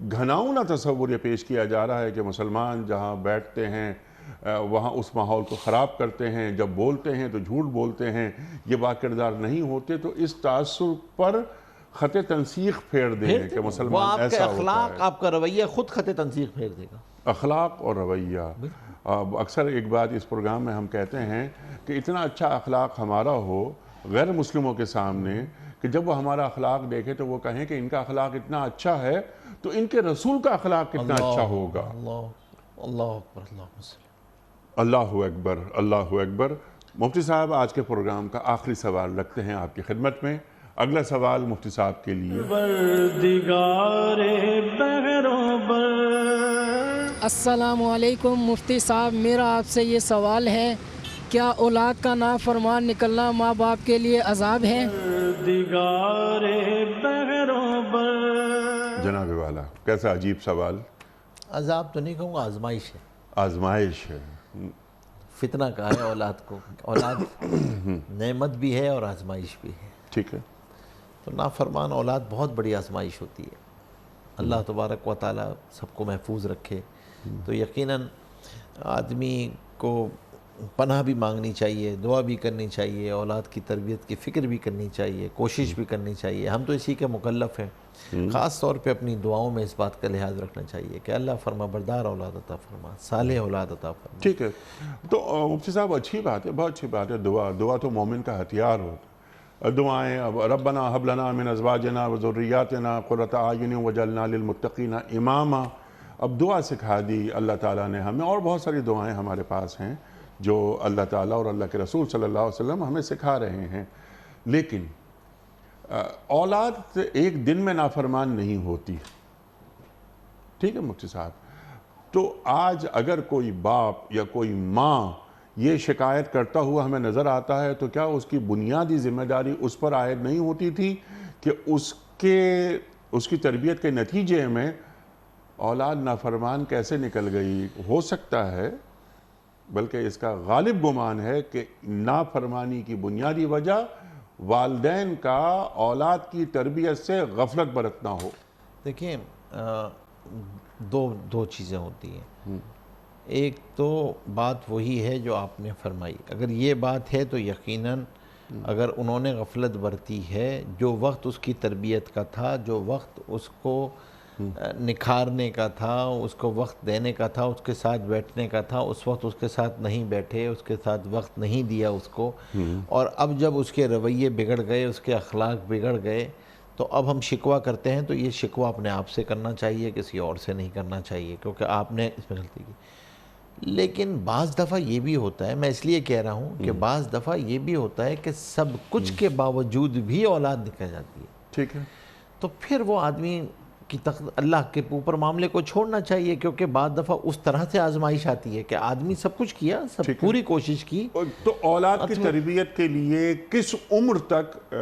گھناؤنا تصور یہ پیش کیا جا رہا ہے کہ مسلمان جہاں بیٹھتے ہیں وہاں اس ماحول کو خراب کرتے ہیں، جب بولتے ہیں تو جھوٹ بولتے ہیں، یہ با کردار نہیں ہوتے، تو اس تاثر پر خط تنسیق پھیر دیں کہ مسلمان ایسا ہوتا ہے. اخلاق، آپ کا رویہ خود خط تنسیق پھیر دے گا. اخلاق اور رویہ. اکثر ایک بات اس پروگرام میں ہم کہتے ہیں کہ اتنا اچھا اخلاق ہمارا ہو غیر مسلموں کے سامنے کہ جب وہ ہمارا اخلاق دیکھے تو وہ کہیں کہ ان کا اخلاق اتنا اچھا ہے تو ان کے رسول کا اخلاق کتنا اچھا ہوگا. اللہ اکبر. اللہ اکبر. اللہ اکبر. مفتی صاحب آج کے پروگرام کا آخری سوال رکھتے ہیں آپ کی خدمت میں. اگلا سوال مفتی صاحب کے لیے۔ السلام علیکم مفتی صاحب، میرا آپ سے یہ سوال ہے، کیا اولاد کا نافرمان نکلنا ماں باپ کے لیے عذاب ہے؟ جناب والا، کیسا عجیب سوال۔ عذاب تو نہیں کہوں گا، آزمائش ہے، آزمائش ہے۔ فتنہ کہا ہے اولاد کو، اولاد نعمت بھی ہے اور آزمائش بھی ہے۔ ٹھیک ہے۔ تو نافرمان اولاد بہت بڑی آزمائش ہوتی ہے، اللہ تبارک و تعالیٰ سب کو محفوظ رکھے۔ تو یقیناً آدمی کو پناہ بھی مانگنی چاہیے، دعا بھی کرنی چاہیے، اولاد کی تربیت کی فکر بھی کرنی چاہیے، کوشش بھی کرنی چاہیے۔ ہم تو اسی کے مکلف ہیں، خاص طور پہ اپنی دعاؤں میں اس بات کا لحاظ رکھنا چاہیے کہ اللہ فرما بردار اولاد عطا فرما، صالح اولاد عطا فرما۔ ٹھیک ہے۔ تو مفتی صاحب اچھی بات ہے، بہت اچھی بات ہے۔ دعا تو مومن کا ہتھیار ہوتا ہے۔ دعائیں اب ربنا حب لنا من ازواجنا وذریاتنا قرۃ اعین وجعلنا للمتقین اماما، اب دعا سکھا دی اللہ تعالیٰ نے ہمیں، اور بہت ساری دعائیں ہمارے پاس ہیں جو اللہ تعالیٰ اور اللہ کے رسول صلی اللہ علیہ وسلم ہمیں سکھا رہے ہیں۔ لیکن اولاد ایک دن میں نافرمان نہیں ہوتی، ٹھیک ہے مفتی صاحب؟ تو آج اگر کوئی باپ یا کوئی ماں یہ شکایت کرتا ہوا ہمیں نظر آتا ہے تو کیا اس کی بنیادی ذمہ داری اس پر عائد نہیں ہوتی تھی کہ اس کی تربیت کے نتیجے میں اولاد نافرمان کیسے نکل گئی؟ ہو سکتا ہے، بلکہ اس کا غالب گمان ہے کہ نافرمانی کی بنیادی وجہ والدین کا اولاد کی تربیت سے غفلت برتنا ہو۔ دیکھیں دو چیزیں ہوتی ہیں۔ ایک تو بات وہی ہے جو آپ نے فرمائی، اگر یہ بات ہے تو یقیناً اگر انہوں نے غفلت برتی ہے، جو وقت اس کی تربیت کا تھا، جو وقت اس کو نکھارنے کا تھا، اس کو وقت دینے کا تھا، اس کے ساتھ بیٹھنے کا تھا، اس وقت اس کے ساتھ نہیں بیٹھے، اس کے ساتھ وقت نہیں دیا اس کو، اور اب جب اس کے رویے بگڑ گئے، اس کے اخلاق بگڑ گئے، تو اب ہم شکوہ کرتے ہیں تو یہ شکوہ اپنے آپ سے کرنا چاہیے، کسی اور سے نہیں کرنا چاہیے، کیونکہ آپ نے اس میں غلطی کی۔ لیکن بعض دفعہ یہ بھی ہوتا ہے، میں اس لیے کہہ رہا ہوں کہ بعض دفعہ یہ بھی ہوتا ہے کہ سب کچھ کے باوجود بھی اولاد نکل جاتی ہے، ٹھیک ہے، تو پھر وہ آدمی کی اللہ کے اوپر معاملے کو چھوڑنا چاہیے، کیونکہ بعض دفعہ اس طرح سے آزمائش آتی ہے کہ آدمی سب کچھ کیا، سب پوری کوشش کی۔ تو اولاد کی تربیت کے لیے کس عمر تک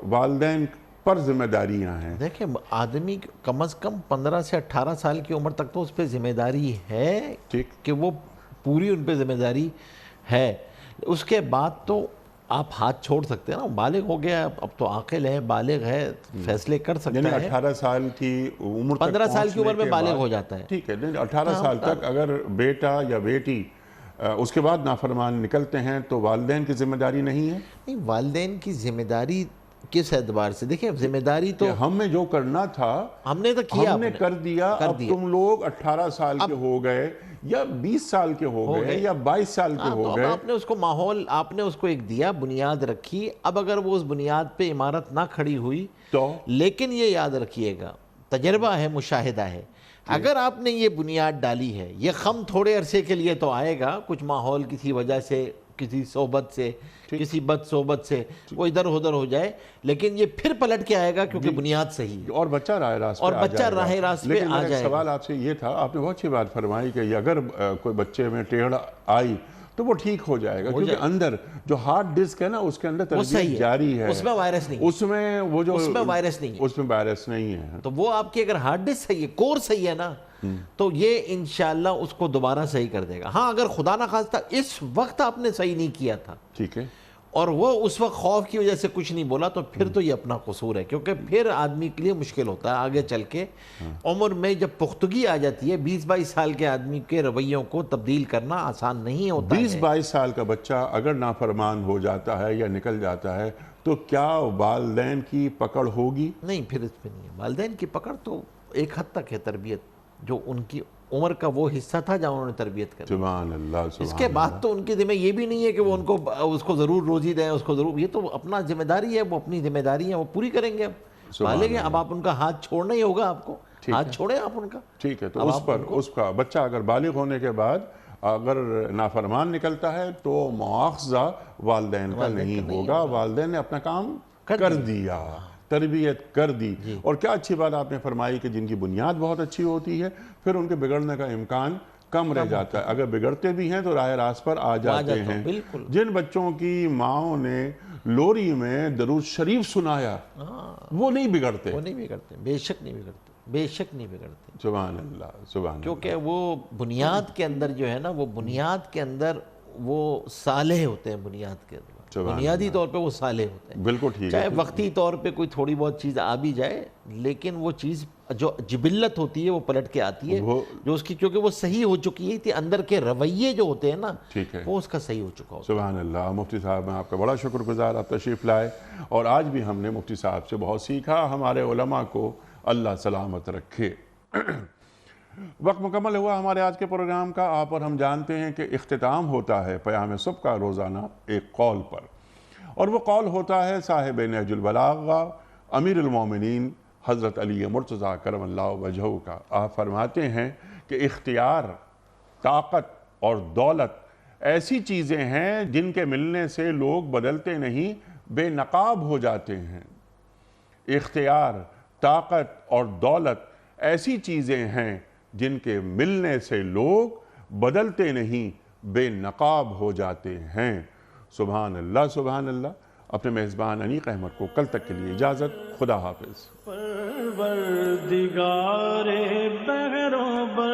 والدین پر ذمہ داریاں ہیں؟ دیکھیں آدمی کم از کم 15 سے 18 سال کی عمر تک تو اس پہ ذمہ داری ہے کہ وہ پوری ان پہ ذمہ داری ہے۔ اس کے بعد تو آپ ہاتھ چھوڑ سکتے ہیں نا، بالغ ہو گیا، اب تو عاقل ہے، بالغ ہے، فیصلے کر سکتا ہے۔ یعنی 18 سال کی عمر تک 15 سال کی عمر میں بالغ ہو جاتا ہے، ٹھیک ہے، 18 سال تک اگر بیٹا یا بیٹی اس کے بعد نافرمان نکلتے ہیں تو والدین کی ذمہ داری نہیں ہے؟ نہیں، والدین کی ذمہ داری کس اعتبار سے؟ دیکھیں ذمہ داری تو ہم نے جو کرنا تھا ہم نے تو کیا، ہم نے کر دیا، اب تم لوگ 18 سال کے ہو گئے یا 20 سال کے ہو گئے یا 22 سال کے ہو گئے، آپ نے اس کو ماحول، آپ نے اس کو ایک دیا، بنیاد رکھی، اب اگر وہ اس بنیاد پہ عمارت نہ کھڑی ہوئی تو، لیکن یہ یاد رکھیے گا، تجربہ ہے، مشاہدہ ہے، اگر آپ نے یہ بنیاد ڈالی ہے، یہ خم تھوڑے عرصے کے لیے تو آئے گا، کچھ ماحول کسی وجہ سے، کسی صحبت سے، کسی بد صحبت سے وہ ادھر ادھر ہو جائے، لیکن یہ پھر پلٹ کے آئے گا کیونکہ بنیاد صحیح ہے، اور بچہ راہ راست پہ آ جائے گا۔ لیکن میرا سوال آپ سے یہ تھا، آپ نے بہت اچھی بات فرمائی کہ اگر کوئی بچے میں ٹیڑھ آئی تو وہ ٹھیک ہو جائے گا، کیونکہ اندر جو ہارڈ ڈسک ہے نا اس کے اندر تربیت جاری ہے، اس میں وائرس نہیں، اس میں وہ جو اس میں وائرس نہیں ہے، اس میں وائرس نہیں ہے، تو وہ آپ کی اگر ہارڈ ڈسک صحیح ہے، کور صحیح ہے نا، تو یہ انشاءاللہ اس کو دوبارہ صحیح کر دے گا۔ ہاں اگر خدا نہ خواستہ اس وقت آپ نے صحیح نہیں کیا تھا، ٹھیک ہے، اور وہ اس وقت خوف کی وجہ سے کچھ نہیں بولا، تو پھر تو یہ اپنا قصور ہے، کیونکہ پھر آدمی کے لیے مشکل ہوتا ہے آگے چل کے، عمر میں جب پختگی آ جاتی ہے، 20-22 سال کے آدمی کے رویوں کو تبدیل کرنا آسان نہیں ہوتا ہے۔ 20-22 سال کا بچہ اگر نافرمان ہو جاتا ہے یا نکل جاتا ہے تو کیا والدین کی پکڑ ہوگی؟ نہیں، پھر اس پہ نہیں ہے، والدین کی پکڑ تو ایک حد تک ہے، تربیت جو ان کی عمر کا وہ حصہ تھا جہاں انہوں نے تربیت کری، سبحان اللہ، سبحان اس کے بعد تو ان کی ذمہ یہ بھی نہیں ہے کہ وہ ان کو اس کو ضرور روزی دیں، اس کو ضرور، یہ تو اپنا ذمہ داری ہے، وہ اپنی ذمہ داری ہے، وہ پوری کریں گے، اب بالغ ہیں، اب آپ ان کا ہاتھ چھوڑنا ہی ہوگا، آپ کو ہاتھ چھوڑیں آپ ان کا، ٹھیک ہے، تو اس کا بچہ اگر بالغ ہونے کے بعد اگر نافرمان نکلتا ہے تو مواخذہ والدین کا نہیں ہوگا، والدین نے اپنا کام کر دیا، تربیت کر دی. اور کیا اچھی بات آپ نے فرمائی کہ جن کی بنیاد بہت اچھی ہوتی ہے پھر ان کے بگڑنے کا امکان کم رہ جاتا ہے. اگر بگڑتے بھی ہیں تو راہ راست پر آ جاتے ہیں. جن بچوں کی ماؤں نے لوری میں درود شریف سنایا وہ نہیں بگڑتے. بے شک نہیں بگڑتے، بے شک نہیں بگڑتے. سبحان اللہ، سبحان اللہ. کیونکہ وہ بنیاد کے اندر جو ہے نا، وہ بنیاد کے اندر وہ صالح ہوتے ہیں. بنیاد کے اندر بنیادی طور پہ وہ صالح ہوتے ہیں. بالکل ٹھیک ہے. چاہے وقتی طور پہ کوئی تھوڑی بہت چیز آ بھی جائے، لیکن وہ چیز جو جبلت ہوتی ہے وہ پلٹ کے آتی ہے، جو اس کی، کیونکہ وہ صحیح ہو چکی ہے. اندر کے رویے جو ہوتے ہیں نا، وہ اس کا صحیح ہو چکا ہوتا ہے. سبحان اللہ. مفتی صاحب میں آپ کا بڑا شکر گزار، آپ تشریف لائے اور آج بھی ہم نے مفتی صاحب سے بہت سیکھا. ہمارے علماء کو اللہ سلامت رکھے. وقت مکمل ہوا ہمارے آج کے پروگرام کا. آپ اور ہم جانتے ہیں کہ اختتام ہوتا ہے پیام صبح کا روزانہ ایک قول پر، اور وہ قول ہوتا ہے صاحب نہج البلاغہ امیر المومنین حضرت علی مرتضیٰ کرم اللہ وجہہ کا. آپ فرماتے ہیں کہ اختیار، طاقت اور دولت ایسی چیزیں ہیں جن کے ملنے سے لوگ بدلتے نہیں، بے نقاب ہو جاتے ہیں. اختیار، طاقت اور دولت ایسی چیزیں ہیں جن کے ملنے سے لوگ بدلتے نہیں، بے نقاب ہو جاتے ہیں. سبحان اللہ، سبحان اللہ. اپنے میزبان انیق احمد کو کل تک کے لیے اجازت. خدا حافظ. پروردگار بحر و بر